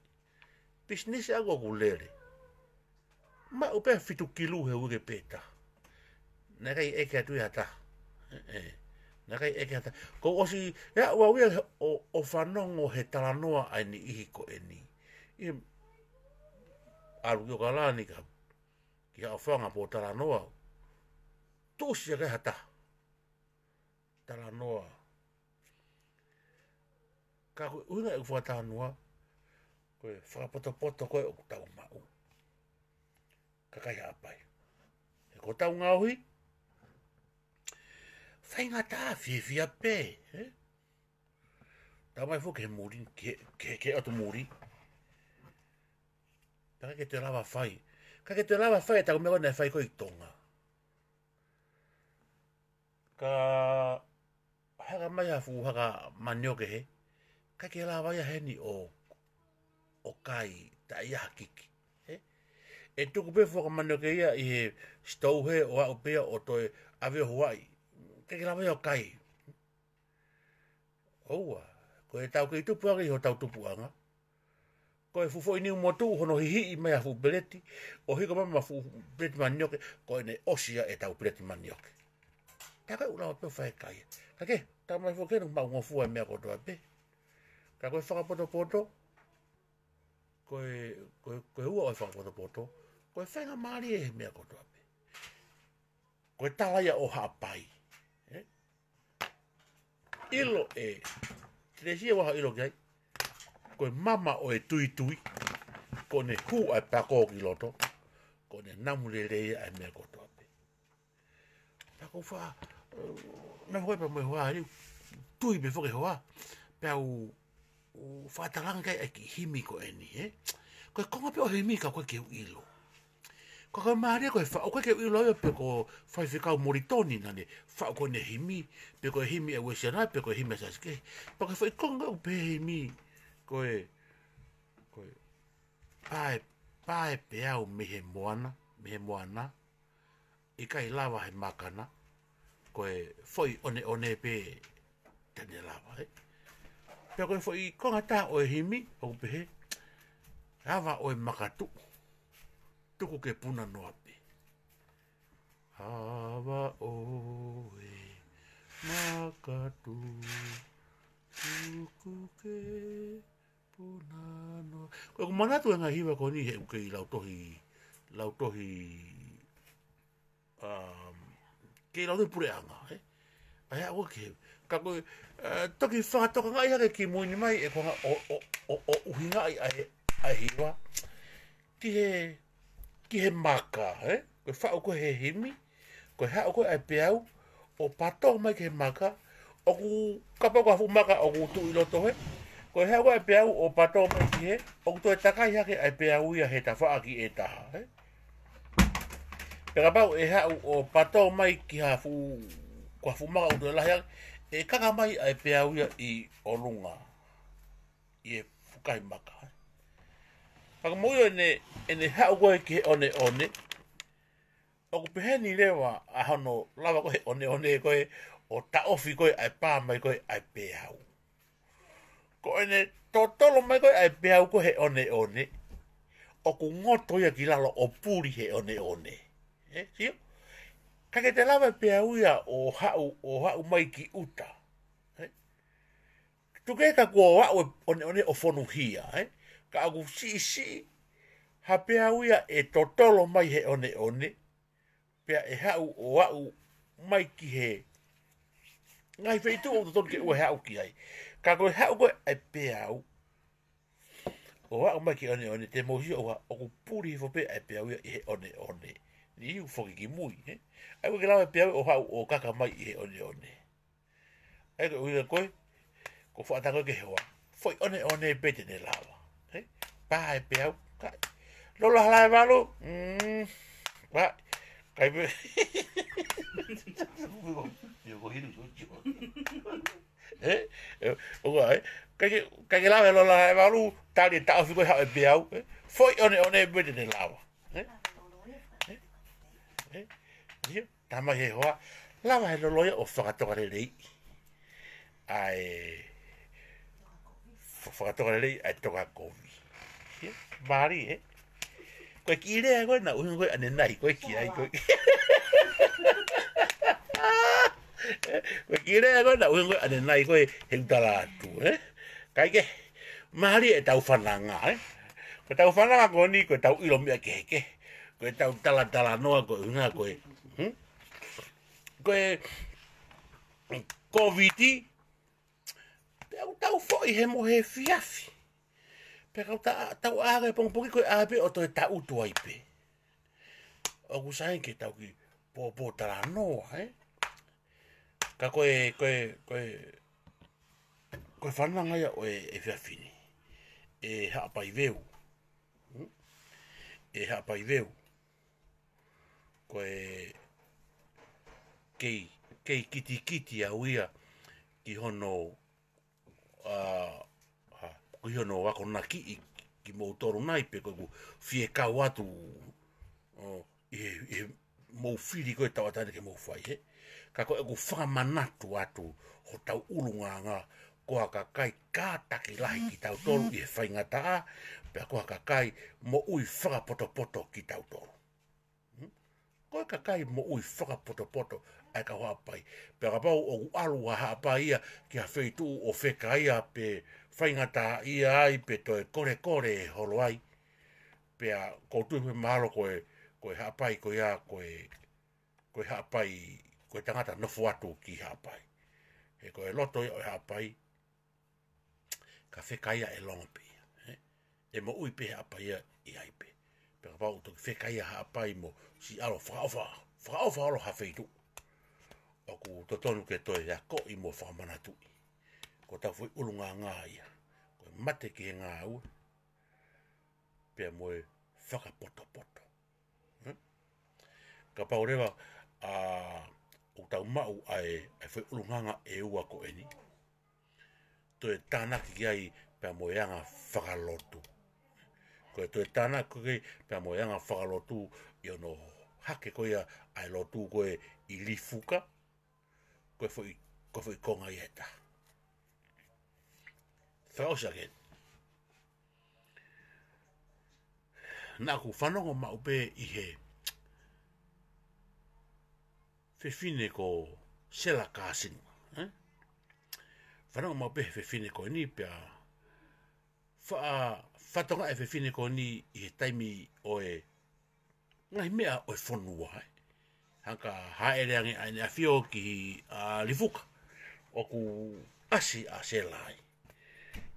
business ago ku lere. Ma upe fitu kilu he uke peta. Nakai eke atu hata. Nakai eke hata. Ko osi, ya ua uia o whanongo he tala noa aini ihi ko eni. I aru yo kalani ka. Ki hao whanga po tala noa. Tūsi ake hata. Tala noa. Ka koe uinga e kuwhata noa. Koe whakapoto-poto koe o tau mau. Kakai hapai. E ko tau ngauhi. Whainga tā whiawhia pē. Tau mai fo ke muri. Ke atu muri. Taka ke te lawa whai. Ka ke te lawa whai tau mea wana whai koe I tonga. Ka haka mai hafu haka manioke he. Ka ke lawa ia heni o kai ta ia kiki. E tuku pe whaka manioke ia I he stau he o au pea o toi aweo Hawaii. Ka ke lawa ia o kai. Oua. Ko e tau kei tupuanga I ho tau tupuanga. Ko e fufo ini umotu hono hihi I mai hafu beleti. O hiko mama hafu beleti manioke. Ko e ne osia e tau beleti manioke. Taka ulawa pe whae kai. Ka ke, ta mai fo kenu mau ngofua mea kotoa pe. Ka koe whakapoto-poto. Koe ua o whakapoto-poto. Koe whainga maari e mea kotoa pe. Koe talaia o hapai. Ilo e. Teresia waha ilo kai. Koe mama o e tui. Ko ne hu ai pako ki loto. Ko ne namuleleia e mea kotoa pe. Pako wha. Na hoi pa mai hoa riu. Tui me whoke hoa. Pau. Whatalanga kai e ki himi ko eni, Koe konga pe o himi ka koe keu ilo. Koe maare koe wha, o koe keu ilo e pe ko whai whikau moritoni nane, wha koe ne himi, pe koe himi e wesianai, pe koe himi e saske. Pa koe whai konga u pe himi, koe pae pe au mehe moana, I kai lava he makana, koe whai one pe tene lava, Pea koe fwoi konga tā o e himi, o pehe, hawa o e makatu, tuku ke puna noa pe. Hawa o e makatu, tuku ke puna noa. Koe ku manatu e ngā hiwa ko ni he uke I lautohi, ke lautohi pureanga, Ai a ke ka koe toki whakatoka ngai hake ki muini mai e konga o uhinga ai hiwa. Ki he maka, Koe whao koe he himi, koe hao koe ai peau, o pato mai ke he maka, o ku kapau ka fu maka o ku tu I loto he, koe hao koe ai peau o pato mai ki he, o ku toi takai hake ai peau ia he ta wha ki e taha, Peka pau e hao o pato mai ki ha fu kwa fumaka o toi lahia, e kaka mai ai peau ia I olunga, I e fukai maka. Paka moio ene hao koe ki he one, o ku peheni lewa a hono lawa koe one koe, o taofi koe ai pā mai koe ai peau. Ko ene totolo mai koe ai peau koe he one, o ku ngoto ia ki lalo o puri he one. Sio? Ka ke te lawa pia uia o hau mai ki uta. Tu ke ka kua wau one o fonu hia. Ka aku si, ha pia uia e totolo mai he one. Pia e hau o wau mai ki he. Ngai feitu o tonu ke ua hau ki ai. Ka koe hau koe e pia au. O wau mai ki one. Te mohi o ku puri fo pe e pia uia i he one. Ni iu foki ki mui. Ai koe ke lawa pia o hau o kaka mai i he one. Ai koe uia koe. Ko whaatako ke hoa. Foi one bete ne lawa. Pa e pia au. Lola halai walu. Pa. Kai pe. Yo ko hiru so chico. Kai ke lawa lola halai walu. Tali tau fi ko ha e pia au. Foi one bete ne lawa. Tama he hoa. Lawa he loloia o whakatoka rei. Ai whakatoka rei ai toka kovi. Mari, koe ki rea koe na uhinga koe ane nai koe ki ai koe. Koe ki rea koe na uhinga koe ane nai koe he utala atu. Kai ke, mari e tau whananga. Koe tau whananga koe ni koe tau ilo mea keheke. Koe tau tala noa koe uhinga koe. Koe COVID-i. Tau foi he mo he fiafi. Pekau tau āre pongpoki koe āpe o toi tau tuai pe. O ku sahin ke tau ki pōpō tala noa, Ka koe whananga ia o e fiafini. E haapai veu. E haapai veu. Koe kei kiti au ia ki hono ki hono wako naki ki mou toru nai pe koe ku fie kau atu i mou whiri koe tau atane ke mou whai, Ka koe ku whakamanatu atu ho tau ulunga ngā koa ka kai kātaki lahi ki tau toru i he whaingata a, pea koa ka kai mo ui whakapoto ki tau toru. Koe ka kai mo ui whakapoto ai ka hoa pai. Pea ka pau o alu a haa ia ki a wheitu o wheka ia pe whaingata ia ai pe toi kore holo ai. Pea koutu me mahalo koe haa pai koe ia koe haa pai koe tangata nofo atu ki haa pai. He koe loto ia o haa pai ka wheka ia e longa pe. E mo ui pe haa pai ia i ai pe. Pea ka pau toki wheka ia haa pai mo si alo whakaofa alo haa wheitu. O ku totonu ke toi ya ko i mo whakamanatu. Ko tau fui ulunga ngā ia. Ko mate ki he ngā ua. Pea moe whakapoto. Ka pau rewa o tau mau ai fui ulunga ngā e ua ko eni. Toi tānaki ki ai pea moe anga whakalotu. Ko toi tānaki ki pea moe anga whakalotu i ono hake koia ai lotu koe i lifuka. Koe foi konga i eta. Whaosa gen. Nā ku whanonga maupe i he whewhine ko sela kāsinu. Whanonga maupe he whewhine ko ni pia whatonga e whewhine ko ni i he taimi o e ngai mea o e whonua. Hanka haereangi aine a whio ki lifuka. O ku asi a selai.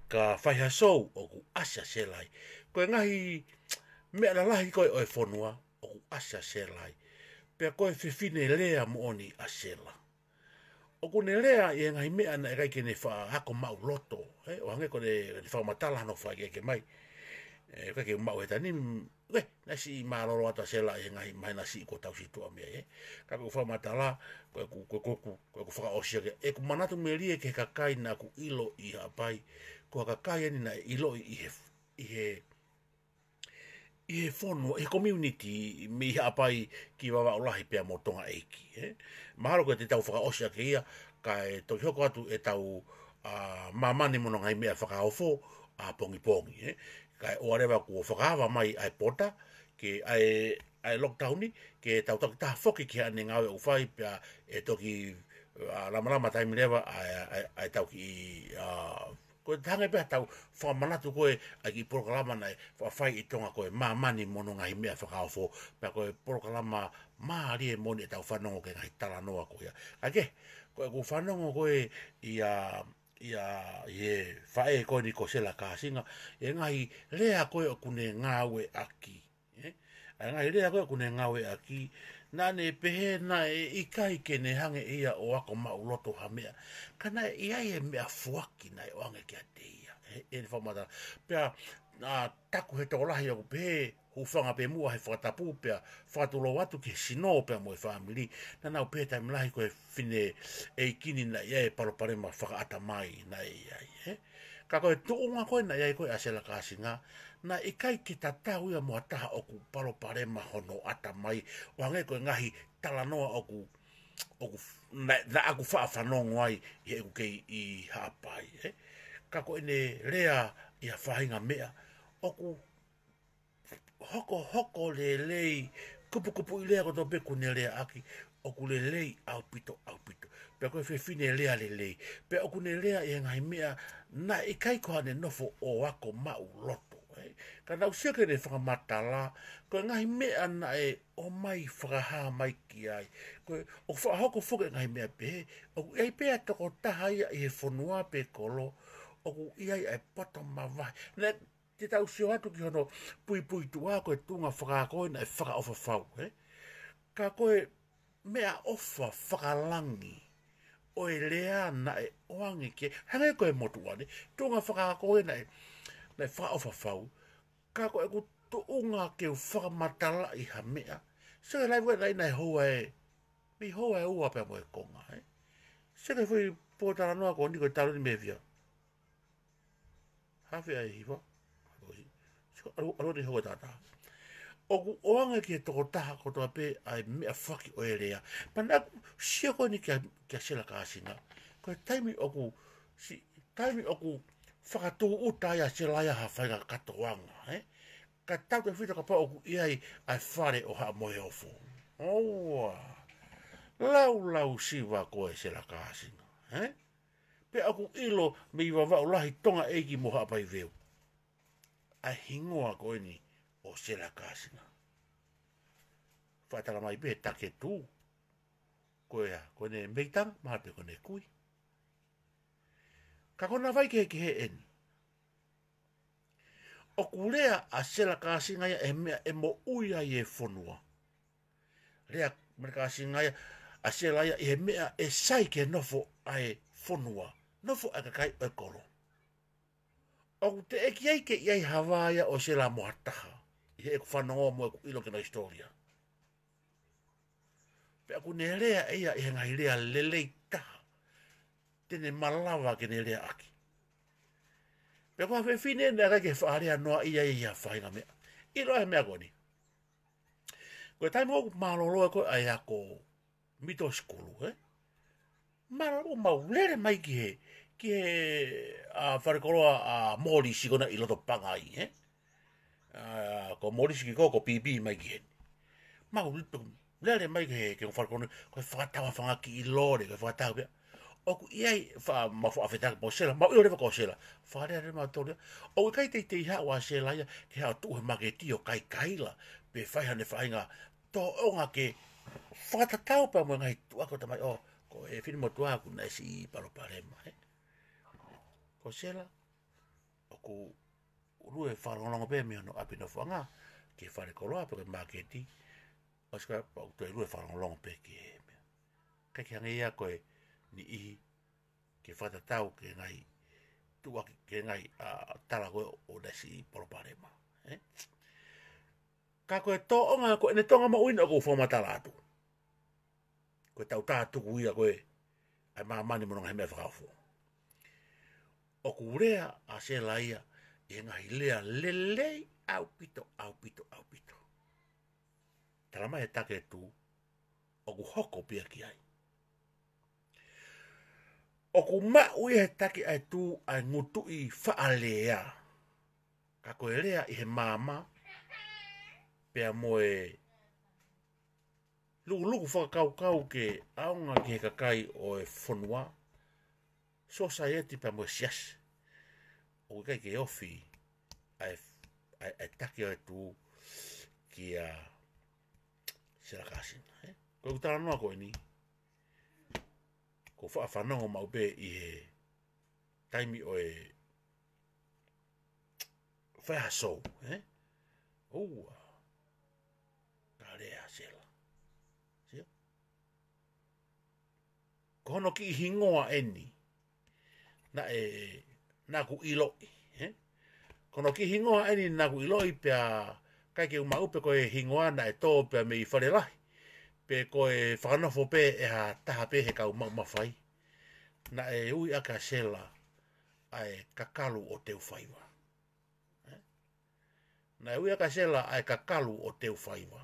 Ka whaiha sou o ku asi a selai. Koe ngahi mea la lahi koe o e whonua o ku asi a selai. Pea koe whiwhine lea mo oni a sela. O ku ne lea i ngahi mea na e kai kene wha hako mau loto. O hange ko ne whakamatala hano whai ke mai. Kai ke mau heta ni nasi maroro ata sela e ngai mai nasi ko tau si tua mea ka ko fa matala ko fa o sia e ku manatu me rie ke ka kai na ku ilo i hapai ko ka kai ni na ilo i he fono e community mi hapai ki wa ulahi pe motonga eiki mahalo ko te tau fa o sia ke ia kai to hoko atu e tau mamani mono ngai mea fa ofo a pongi, kai o rewa ko whakawa mai ai pota, ke ai lockdown ni, ke tau taha whoki ki ane ngawe u whai, pia e toki lama taimi rewa ai tau ki ko tanga pe tau whamanatu koe ai ki proklama nei whai I tonga koe mani mono ngai mea whakaofo pe koe proklama maari e moni e tau whanongo ke ngai tala noa koe ake koe ku whanongo koe ia whae koe ni ko sela kāsinga e ngai rea koe o kune ngāwe aki ngai rea koe o kune ngāwe aki nane pehe na ikai ke ne hange ia o ako mauloto ha mea. Kana ia e mea fuaki na o ange kia te ia. E ni whamata. Pea taku he tōlahi au pehe hufanga pe mua he whakatapu pea whakatulo watu ki sino pea mo e whamiri. Nana au pehe taimi lahi koe whine e kini na ia e paroparema whakaata mai na ia. Ka koe tuunga koe na ia koe asela kāsinga. Na ikai ki ta tau ia mua taha oku paroparema hono ata mai. Wange koe ngahi talanoa oku na aku whaafanogo ai I eku kei I haapai. Ka koe ne rea ia whahinga mea. Oku hoko le lei kupu I lea koto beku ne rea aki. Oku le lei au pito. Pea koe whine lea le lei. Pea oku ne rea ia ngai mea na ikai koha ne nofo o ako mau loto. Ka nau seke ne whakamatala, koe ngahi mea na o mai whakaha mai ki ai. Koe o whahoko whuke ngahi mea pe, o ei pea toko taha ia I he whanua pe kolo, o iai ai poto mawai. Nē, te tau sio atu ki hono pui tua koe tunga whakakoe na whakaofa whau. Ka koe mea ofa whakalangi, o lea na oangi ke, hangai koe motu ane, tunga whakakoe na whakaofa whau, ka koe ku tuunga ke u whakamatala I ha mea. Seke lai wai nei hoa mi hoa ua pia moe konga. Seke whi pōtara noa ko niko taro ni me via. Hawhi ai hiwa. Aro ni hoa tata. Oku oanga ki toko taha kotoa pe ai mea whaki o rea. Panaku sia koe ni kia sela kāsinga. Koe taimi oku whakatū uta ia se laia ha whainga katoanga. Ka tau te whita ka pa oku iai ai whare o ha moe ofo. Oua. Lau siwa koe se la kāsinga. Pe oku ilo me iwa wau lahi tonga eiki mo hapai veu. Ai hingoa koe ni o se la kāsinga. Whaitara mai pe take tū. Koe ne meitanga, maha pe koe ne kui. Ka kona vai ke he eni. O kulea a sela kāsinga ia e mea e mo uia I e whonua. Rea mea kāsinga ia a sela ia e mea e sai ke nofo a e whonua. Nofo a kakai o e koro. O te eki ai ke iai hawaia o sela moataha. I he e ku whanongoa mo e ku ilo kena historia. Pea ku ne rea ia e ngai rea lelei taha. Tene malawa ke ne rea aki. Pea kua whine ne rake whaarea noa ia whainga mea. I roa mea koni. Koe taimo oku maloloa koe ai ako mito skulu, Maloloa maulere mai ki he wharekoroa a mori sikona I loto pangai, Ko mori sikiko ko pipi mai ki he. Maulere mai ki he wharekoroa koe whakatawa whangaki I lore, koe whakatawa pia. Oku iai mafu afetaka po sela, mau ilo rewa ko sela. Wharea re matoria. O kai te iha wa sela ia, ke hao tuhe maketi o kai kaila, pe whaihane whainga, tō onga ke whakatatau pa mo ngai tuako tamai, ko e whini mo tuaku na esi I paroparema, Ko sela, oku urue wharongongo pe mi hono api no whanga, ke whare koloa pe koe maketi, o sika, o tu e rue wharongongo pe ke mea. Kai ki hange ia koe, ni ihi ke whatatau ke ngai tuaki ke ngai tala koe o nasi poroparema. Ka koe tōonga koe ne tonga mauina o kou whamatala atu. Koe tau tātuku ia koe ai mani mononga he mea whakawho. O kurea a se laia e ngai lea lelei au pito. Talama he take tu o ku hoko pia ki ai. O ku mau he take ai tu ai ngutu I whaalea. koe rea i he māma, pea moe lugu whakakau ke aonga ki he kakai o e whanua, society pea moe sias. O kai ke ofi, ai taki o e tū ki a Sirakasina. Koe utara noa koe ni, ko whanongo mau be i he taimi o e whahasou. Ua, ka rea sela. Sia? Kono ki hingoa eni, na ku iloi. Kono ki hingoa eni na ku iloi pea kai ke umaupe koe hingoa na e tō pea me i wharelahi. Pe koe whanofo pe e ha taha pe he kau mawhai. Na e ui aka sela ai kakalu o teu whaiwa. Na e ui aka sela ai kakalu o teu whaiwa.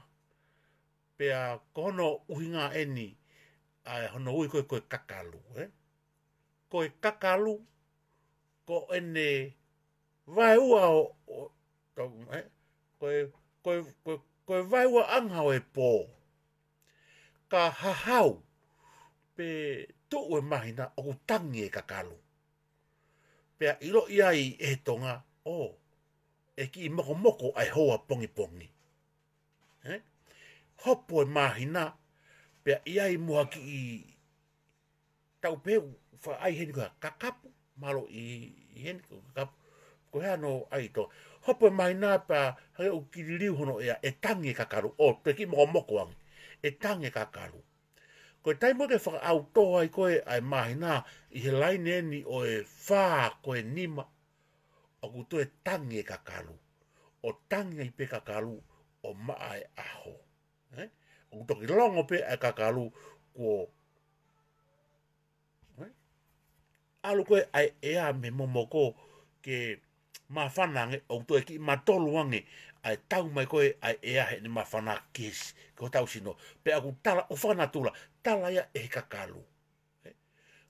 Pea kono uhinga eni ai hono ui koe kakalu. Koe kakalu ko ene vai ua o koe vai ua anga o e pō. Ka hahau pe tuu e mahina o ku tangi e kakalu. Pea ilo iai e tonga e ki i moko ai hoa pongi. Hopo e mahina pea iai mua ki i tau peu wha ai heni koha kakapu malo i heni koha kakapu. Ko hea no ai to. Hopo e mahina pea hake u kiririu hono e tangi e kakalu. Pe ki moko angi. E tangi e kakalu. Koe taimo ke whaka au toa i koe ai mahina i he laine ni o e whaa koe nima o kuto e tangi e kakalu. O tangi i pe kakalu o maa e aho. O kuto ki longo pe e kakalu ko alu koe ai ea me momoko ke mawhanange o kuto e ki matolu ange ai tau mai koe ai ea he ni mawhana kesi. Ko tau sino. Pe aku tala o whanatula. Tala ia e kakalu.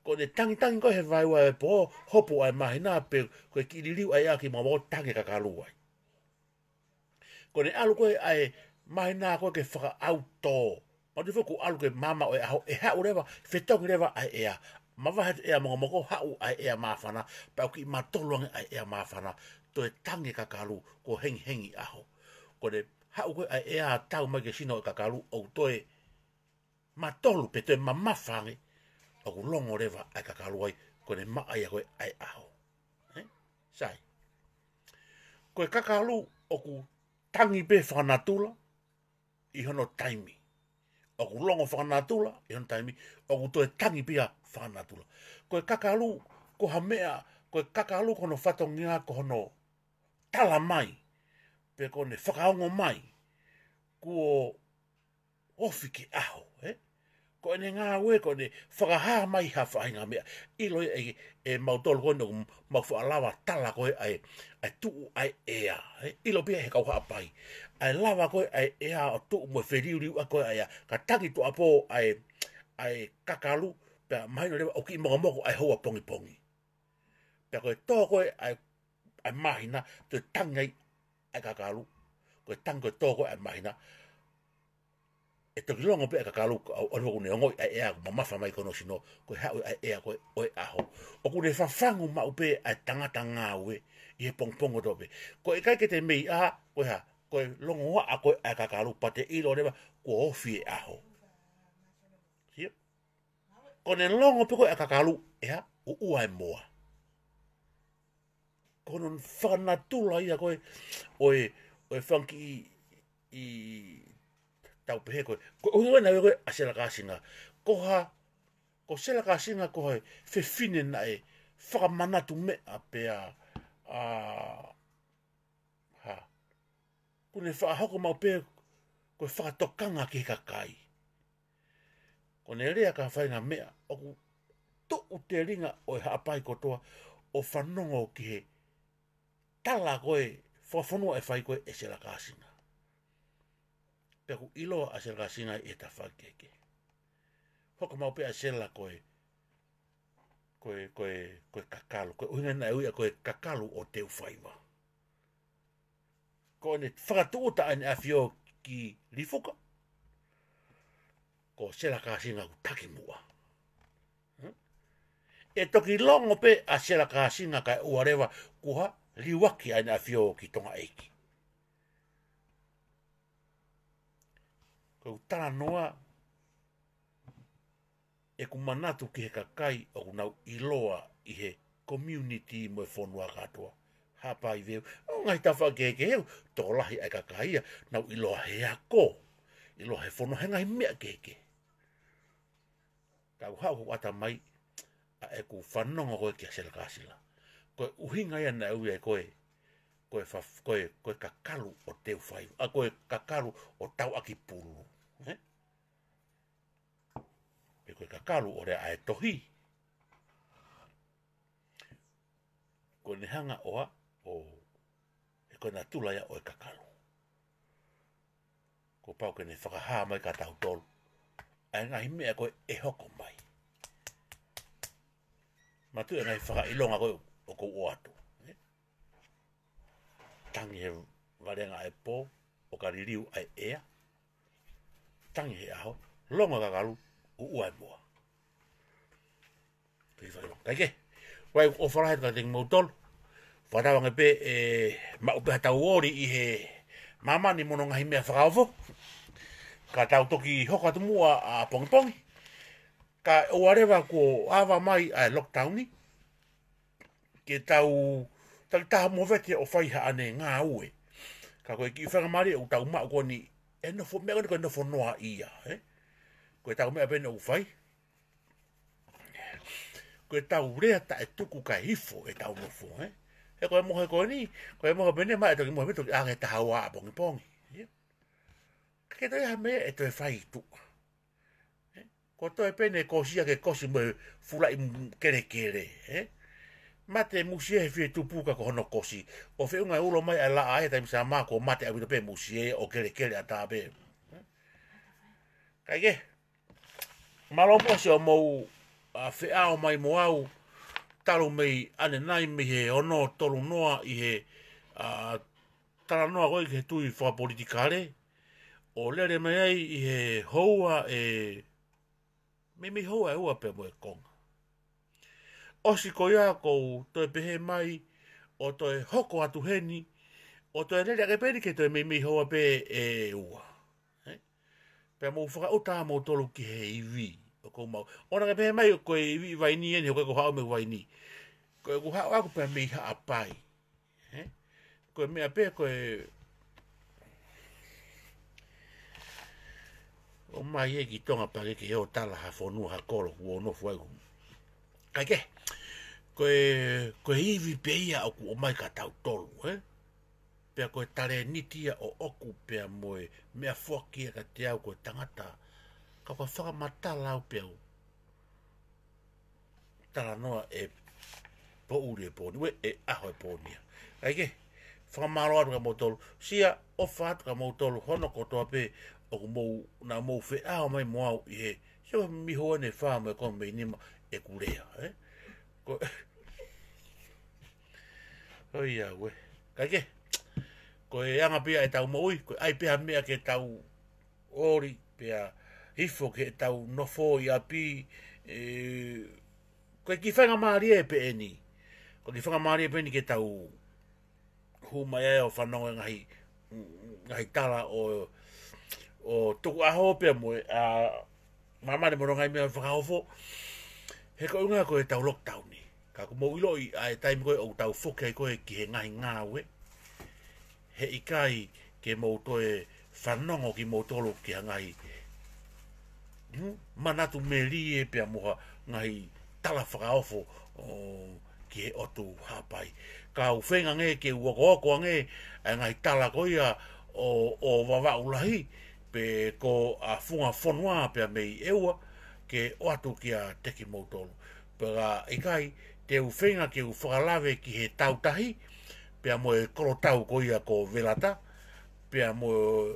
Ko ne tangi koe he vaiwa e po hopo ai mahina pe koe ki ririu ai aki mamo tangi kakalu ai. Ko ne alu koe ai mahina koe ke whaka auto. Matu whaku alu koe mama o e aho e hau rewa, whetongi rewa ai ea. Mawahat ea moko hau ai ea mawhana, pe au ki matoluange ai ea mawhana, to e tangi kakalu ko hengi aho. Ko ne hau koe ai ea tau mai ke sino e kakalu o toe matolu pe toe mamafange o ku longo rewa ai kakalu ai ko ne maa ia koe ai aho. Sai. Koe kakalu o ku tangi pe whanatula i hono taimi. O ku longo whanatula i hono taimi o ku toe tangi pia whanatula. Koe kakalu ko ha mea, koe kakalu kono whatongia ko hono tala mai pe kone whakaongo mai ko ofi ki aho. Ko ene ngā ue ko ne whakaha mai ha whainga mea. Ilo e mautolo koe no mau whaalawa tala koe ai tuu ai ea. Ilo pia he kau haapai. Ai lawa koe ai ea o tuu mo whiriuriu a koe ai ka tangi tu apo ai kakalu pia maino rewa o ki moko ai hoa pongi. Pia koe tō koe ai mahina te tangai ai kakalu. Koe tangi koe tō koe ai mahina. E toki longo pe kakalu o rogo ne ngoi ai ea mamafa mai kono sino ko ha ai ea ko oi aho o ku ne fafangu ma upe ai tangata ngā ue i he pongpongo dope ko e kai ke te mei a ko longo wa a ko ai kakalu pate i lo reba ko ofi e aho sia ko ne longo pe ko ai kakalu ea o ua e moa ko non whanatula ia koe oi whanki i tau pehe koe. Ko uhiwa na koe a Sirakasina. Ko Sirakasina koe whewhine na e whakamanatu mea pea kune whakahoko mau pea koe whakatokanga ki kakai. Ko ne rea ka whainga mea o ku tuu te ringa o e haapai kotoa o whanongo ki he tala koe whawhanua e whai koe e Sirakasina. Pea ku ilo a Sirakasina e ta whakeke. Hoko mau pea sela koe kakalu. Koe uhinga na ui a koe kakalu o teu whaiwa. ko ne whakatuuta ane awhio ki rifuka, ko sela ka singa ku taki mua. E toki longo pe a sela ka singa kai uarewa kuha liwaki ane awhio ki tonga eiki. Ko tana noa e ku manatu ki he kakai o ku nau iloa i he community mo e whonua katoa. Hapa i veu, o ngai tawha ke heu, tō lahi ai kakaia, nau iloa he a ko, iloa he whono he ngai mea ke. Kau hau ko ata mai, a e ku whanonga koe kia sela kasila. Koe uhinga ia na ui e koe kakalu o teu whai, a koe kakalu o tau aki pulu. E koe kakalu o rea ae tohi. Koe ne hanga oa, e koe na tulaia o e kakalu. Ko pau ke ne whakahaa mai ka tau tolu. Ai ngahi mea koe e hoko mai. Matu e ngai whakailonga koe o kou o atu. Tangi he warenga ai pō, o ka ririu ai ea. Tangi he aho, longa kakalu, u uai mua. Kaike, wai o wharahet ka ting mautolu. Whatawanga pe maupe hatau ori i he mamani mono ngahi mea whakaofo. Ka tau toki hoka tumua a pongipongi. Ka oarewa ko awa mai a lockdowni. Ke tau taha mowete o whaiha ane ngā ue. Ka koe ki whangamari o tau maa koni e nofo mea koni koe nofo noa ia. Koe tau mea pene o whai. Koe tau rea ta e tuku ka hifo e tau nofo. E koe mohe koe ni, koe mohe pene mai e toki mohe toki ake taha waa a pongipongi. Ke toi ha mea e toi whai tuka. Ko toi pene kosia ke kosi mo fulai kere kere. Mate musie he fie tupuka ko hono kosi. O whiunga ulo mai a la ae taimi sa mako mate a wito pe musie o kere kere a tāpe. Kaike, malopo se o mou a whiao mai mo au talo mei ane nai me he ono tolu noa i he tala noa koe ke tui whakapolitikare. O lere mai ai i he houa e me hoa e ua pe mo e konga. Osi ko ia kou toi pehe mai o toi hoko atu heni o toi lere ake peri ke toi me hoa pe e ua. Pe mo whakauta mo tolu ki he iwi o kou mau. Ona ke pehe mai o koe iwi vaini eni o koe ko hao me vaini. Koe ko hao aku pe me iha apai. Koe mea pe koe o mai e ki tonga pake ke heo tala ha whonua ha koro ku o nofu aiku. Kaike, koe hivi pe ia o ku o mai ka tau tolu, Pea koe tare nitia o oku pea moe mea whakia ka te au koe tangata. Ka koe whakamatala au pea u. Tala noa e po uri e pōni, we e aho e pōnia. Kaike, whakamaro atu ka mautolu, sia ofa atu ka mautolu, hono kotoa pe o ku mou, na mou whe ao mai mo au i he, sio miho ane whaa mo e kong mei nima e kurea, Oi a we, kaike, koe anga pia e tau moui, koe ai pia mea ke tau ori, pia hifo ke tau nofo i api, koe ki whanga maari e pe eni, koe ki whanga maari e pe eni ke tau huma e o whanonga ngahi tala o tuku aho pia moe a mamare mo rongai mea whakaofo he koe unga koe tau lockdown ni ka ko mo ilo i ai taimi koe o tau whoke koe ki he ngahi ngāwe he ikai ke mo toe whanongo ki mo tolo ki ha ngahi manatu me rie pia moha ngahi tala whakaofo ki he otu hapai ka u whenga nge ke uoko nge ngahi tala koia o wawa ulahi pe ko a funga fonua pe mei eua ke o atu ki a teki mautolu. Pera ikai te uwhenga ke u whakalave ki he tautahi pe a moe koro tau koia ko velata pe a moe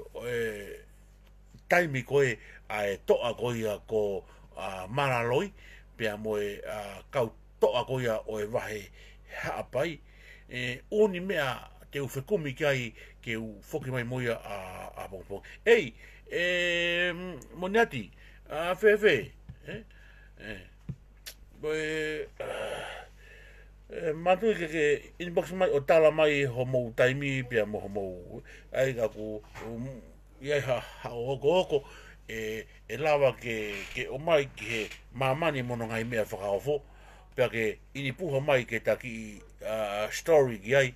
taimi koe a e toa koia ko maraloi pe a moe kau toa koia o e wahe haapai uni mea te u whekumi kai ke u whoki mai moia a pongpong. Ei, moniati, a whewhe, matu ke inbox mai o tala mai ho mo taimi pia mo mo ai ka ku ia ha oko e lava ke o mai ke mamani mono ngai mea whakaofo pia ke ini puha mai ke taki story ki ai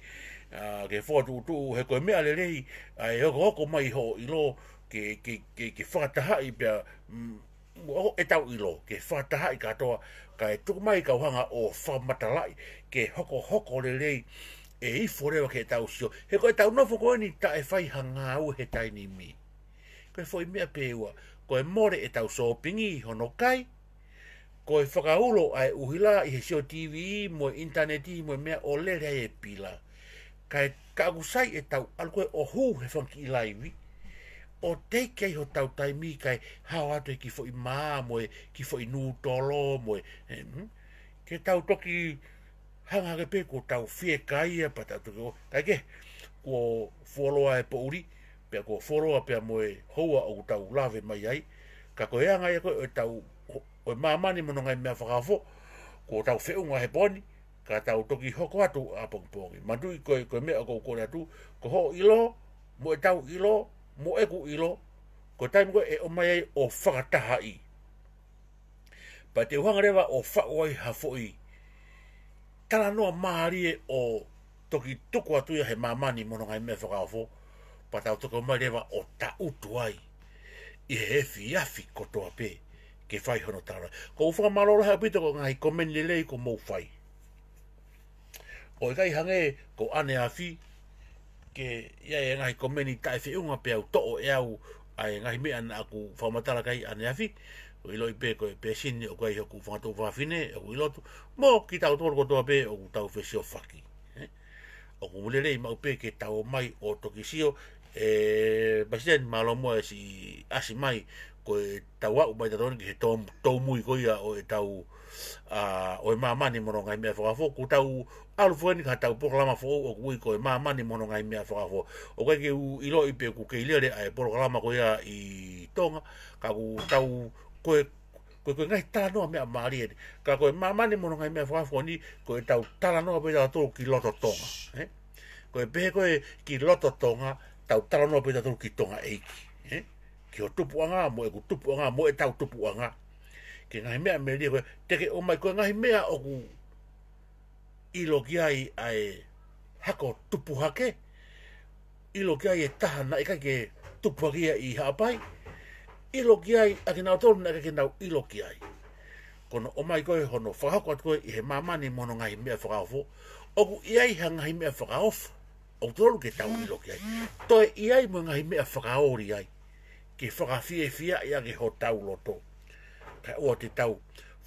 ke whatu tu he koe mea le rei ai oko mai ho ilo ke whakatahai pia e tau ilo ke whakatahai katoa ka e tuku mai ka uhanga o whamatalai ke hoko le rei e ifo rewa ke tau sio he koe tau nofo koe ni ta e whai hanga au he taini mi koe fwoi mea peua koe more e tau sopingi hono kai koe whakaulo ai uhila i he sio TV mo interneti mo mea o le rea e pila kai ka agusai e tau al koe o hu he whanki i laivi o te kei ho tau taimi kai hao atu e ki fo i maa mo e ki fo i nū tolo mo e ke tau toki hanga ke pe ko tau fie kai e pa tau toki kai ke ko foloa e po uri pia ko foloa pia mo e hoa o tau lave mai ai ka ko eanga e ko e tau o mamani mono ngai mea whakafo ko tau whiunga he poni ka tau toki hoko atu a pongpongi mandui koe mea ko kore atu ko ho ilo mo e tau ilo mo eku ilo ko taimi koe e o mai ai o whakataha i pa te uhanga rewa o whaoi ha foi tala noa maarie o toki tuku atuia he mamani mono ngai mea whakafo pa tau toko mai rewa o ta utu ai i he fiafi kotoa pe ke whai hono tara ko uwhanga malolo hea pito ko ngai komen lelei ko mou whai o i kai hange ko ane afi ke ia e ngai komeni tae whiunga pe au to'o e au ai ngai mea na aku whamatala kai ane afi o ilo i pe koe pe sini o kai hoku whangatou whawhine o ilotu mo ki tau toro kotoa pe o tau whesio whaki o kumulelei mau pe ke tau mai o toki sio President Malomo e si asi mai koe tau au mai tatoni ki he tau mui koia o e tau o e mamani mono ngai mea whakafo ku tau alu fueni ka tau proklama fo o kui koe mamani mono ngai mea whakafo o kai ke u ilo i pe ku ke ilere ai proklama koia i tonga ka ku tau koe ngai tala noa mea maari ene ka koe mamani mono ngai mea whakafo ni koe tau tala noa pe tau ki loto tonga koe pehe koe ki loto tonga tau tala noa pe tau ki tonga eiki ki o tupu anga mo e ku tupu anga mo e tau tupu anga ke ngai mea me lia koe teke o mai koe ngai mea o ku ilo ki ai ai hako tupu hake ilo ki ai e taha na eka ke tupu hake i haapai ilo ki ai a ke nao tolu na eka ke nao ilo ki ai kono o mai koe hono whakako atu koe i he mamani mono ngai mea whakaofo o ku iai ha ngai mea whakaofo o tolu ke tau ilo ki ai toe iai mo ngai mea whakaori ai ke whakawhie fia ia ke ho tau loto kai ua te tau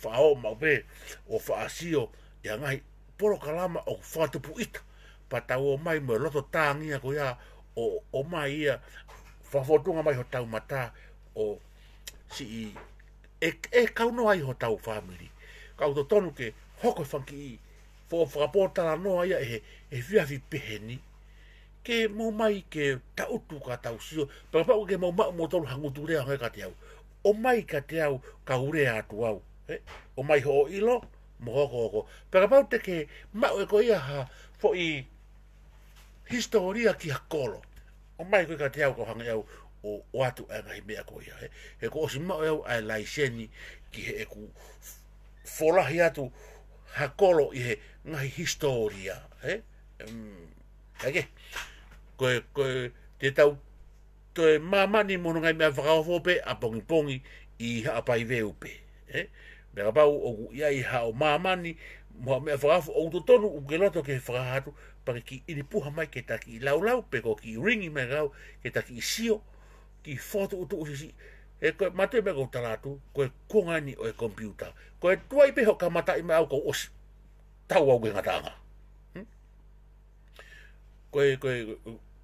whao mau pe o whaasio ia ngai poro kalama o whatupu ita pa tau o mai mo loto tāngia ko ia o mai ia whafotunga mai ho tau mata o si e kauno ai ho tau family kau to tonu ke hoko whanki i fo whakapotala noa ia e whiawhi peheni ke mo mai ke tautu ka tau sio pa pa ke mo mo tolu hangutu rea ngai ka te au o mai ka te au ka ure atu au o mai ho ilo mo hoko pa pa te ke ma e ko ia ha fo i historia ki hakolo o mai ko ka te au ko hanga au o atu e ngai mea ko ia e ko si ma au ai laiseni ki he ku fola hi atu hakolo i he ngai historia Ake, koe te tau toe mamani mono ngai mea whakaofo pe a pongi i haapai veu pe. Mea pau o ia i hao mamani moa mea whakaofo o tonu u ke loto ke whakahatu pake ki ini puha mai ke taki i laulau pe ko ki ringi mai gau ke taki i sio ki foto utu usisi e koe mate mea kou talatu koe kongani o e kompiuta koe tuai pe ho ka mata i mai au kou osi tau au ke ngatanga koe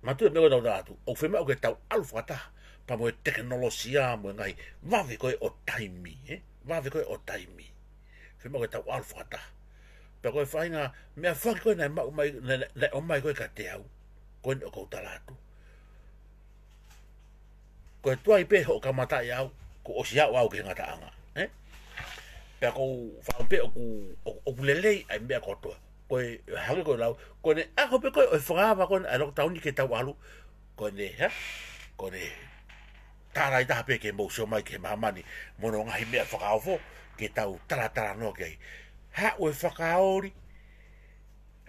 matu me ko datu o fe me o ke tau alfata pa mo teknolosia mo ngai vave koe o taimi vave koe o taimi fe me ko tau alfata pe koe fainga me fa koe na mai o mai koe ka te au koe o koutalatu. Koe tuai pe ho kamata i au, ko o si au au ke ngata anga. Pea kou whaampe o kulelei ai mea kotoa. Koe hangi koe lau, koe ne ako pe koe o whakawa koe ai loko tauni ke tau alu, koe ne, koe ne, tārai taha pe ke mou mai ke mahamani, mono ngahi mea whakaofo, ke tau tara no ke ai. Ha ue whakaori,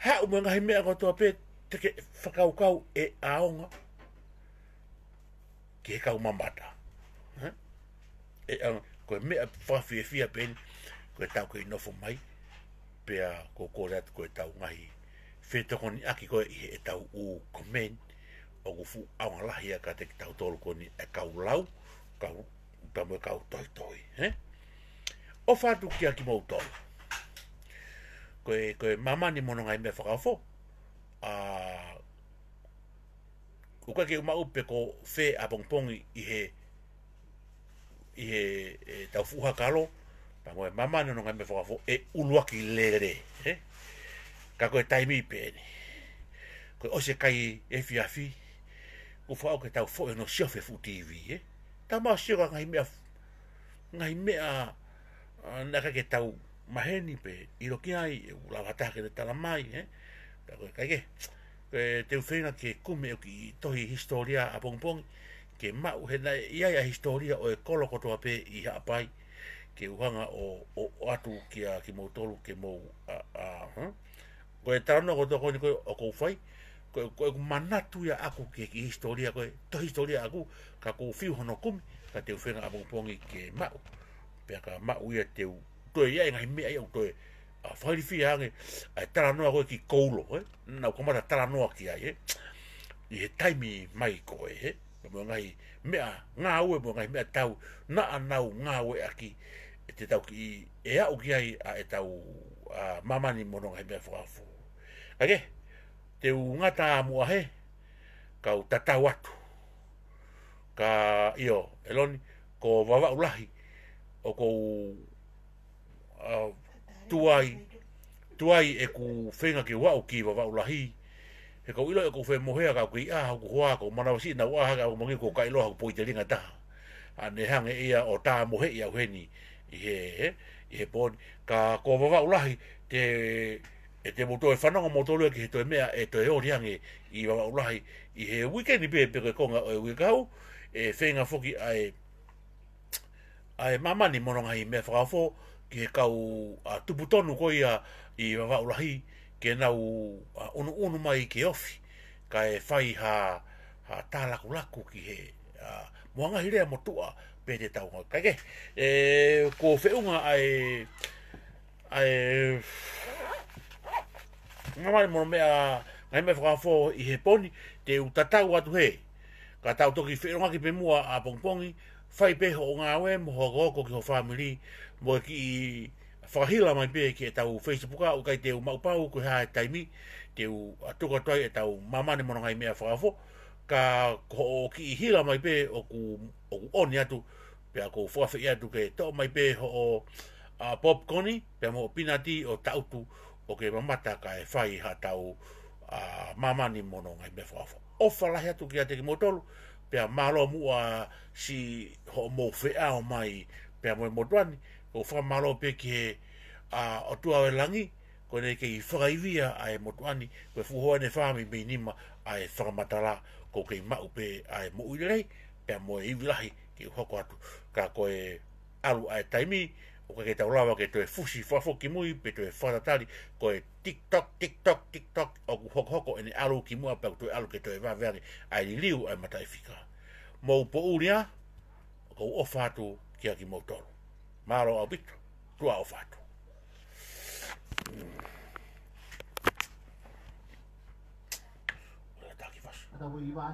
ha ue ngahi mea kotoa pe, teke whakaukau e aonga, ke kau mamata. E ang, koe mea whawhiawhia peni, koe tau koe nofo mai, pea ko kore atu koe tau ngahi whetokoni aki koe i he e tau u komen o kufu aunga lahia ka te tau tolu koni e kau lau tamu e kau toi o whatu ki aki mou tolu koe mamani mono ngai me whakawho ko koe ke uma upe ko whe a pongpongi i he tau fuha kalo pangoe mamani mono ngai me whakawho e uluaki lere ka koe taimi pēni. Koe ose kai e whiawhi, ko whao ke tau whoe no siofe fu TV, Ta maa sioka ngai mea naka ke tau maheni pe iroki ai e ula watake ne tala mai, Ta koe kaike, te uwhenga ke kume o ki tohi historia a pongpong, ke mau he nai iai a historia o e kolo kotoa pe i haapai, ke uhanga o atu ki mou tolu, ke mou koe tarano kotoa koe ni koe o kou whai, koe manatu ia aku ke ki historia koe, to historia aku, ka kou whiu hono kumi, ka te uwhenga a pongpongi ke mau, pea ka mau ia te toe iai ngai mea iau toe, whairi whia ange, ai taranoa koe ki koulo, nau kamata taranoa ki ai, i he taimi mai koe, mo ngai mea ngā ue mo ngai mea tau na anau ngā ue aki e te tau ki e au ki ai a e tau mamani mono ngai mea whakafu. Ake, te ngata mua he, kau tatau atu. Ka io, eloni, ko wawa ulahi, o ko tuai e ku whenga ki wau ki wawa ulahi, he kau ilo e ko whe mohea kau ki aha ku hoa ko manawasi na waha kau mangi ko kailoha ku poi te ringa taha. Ane hange ia o tā mohe ia uheni i he poni. Ka ko wawa ulahi te moto e whananga motolo ki he toe mea e toe ori hange i wawa ulahi i he weekendi pe koe konga o e wikau e whenga foki ai mamani mononga i mea whakawho ki he kau tuputonu ko ia i wawa ulahi ke nau unu mai ke ofi, ka e whai ha tālaku laku ki he moanga hirea motua pe te taunga. Kaike, ko whiunga ai ngamari mono mea ngai mea whakawho i he poni, te utatau atu he, ka tau toki whiunga ki pe mua a pongpongi, whai pe ho ngā we, mo ho ki ho family, mo ki whakahila mai pe ki e tau Facebook o kai te maupau ko hae taimi te tuka toi e tau mamane mono ngai mea whakawho ka ho ki hila mai pe o ku oni atu pe ko whawhi atu ke to mai pe ho popcorni pe mo pinati o tautu o ke mamata ka e whai ha tau mamani mono ngai mea whakawho o whalahi atu ki a te ki motolu pe malo mua si ho mo whea o mai pe mo motuani ko whamalo pe ki o tua e langi, ko ne kei whakaivia a e motuani, ko e fuhoa ne whami me nima a e whakamatala, ko kei mau pe a e mo uirei, pe a mo e iwilahi ki hoko atu, ka ko e alu a e taimi, o ka kei tau lawa ke to e fusi whafoki mui, pe to e whatatari, ko e TikTok, o ku hoko ene alu ki mua, pe to e alu ke to e waweangi, a e liu a e mata e whika. Mo po uria, ko ofa atu ki a ki motoro. Maro au bitu, tua au fatu. Ola taki fasu. Ada wui vai.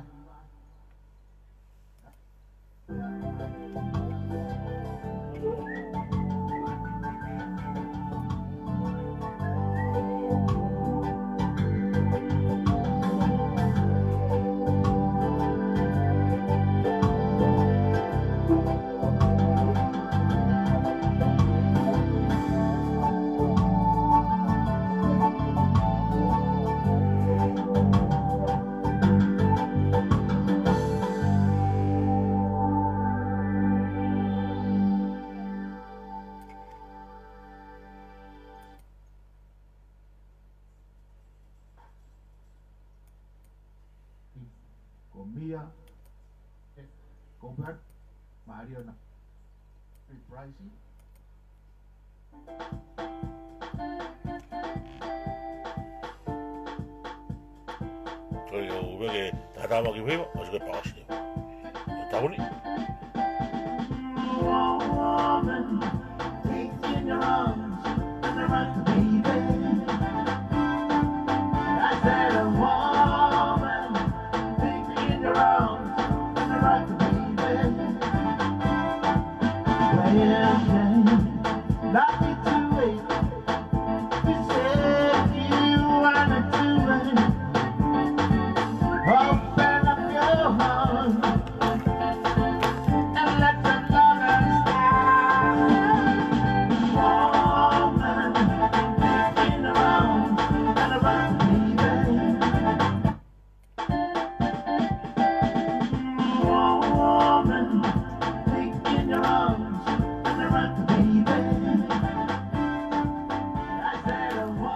con Mia, con Bert, Mariana, with Pricey. Yo veo que tratamos aquí vivo, así que para hostia. Está bonito. Woman, take in your arms, and the right baby. I said a woman, take me in your arms, and the right baby. Well,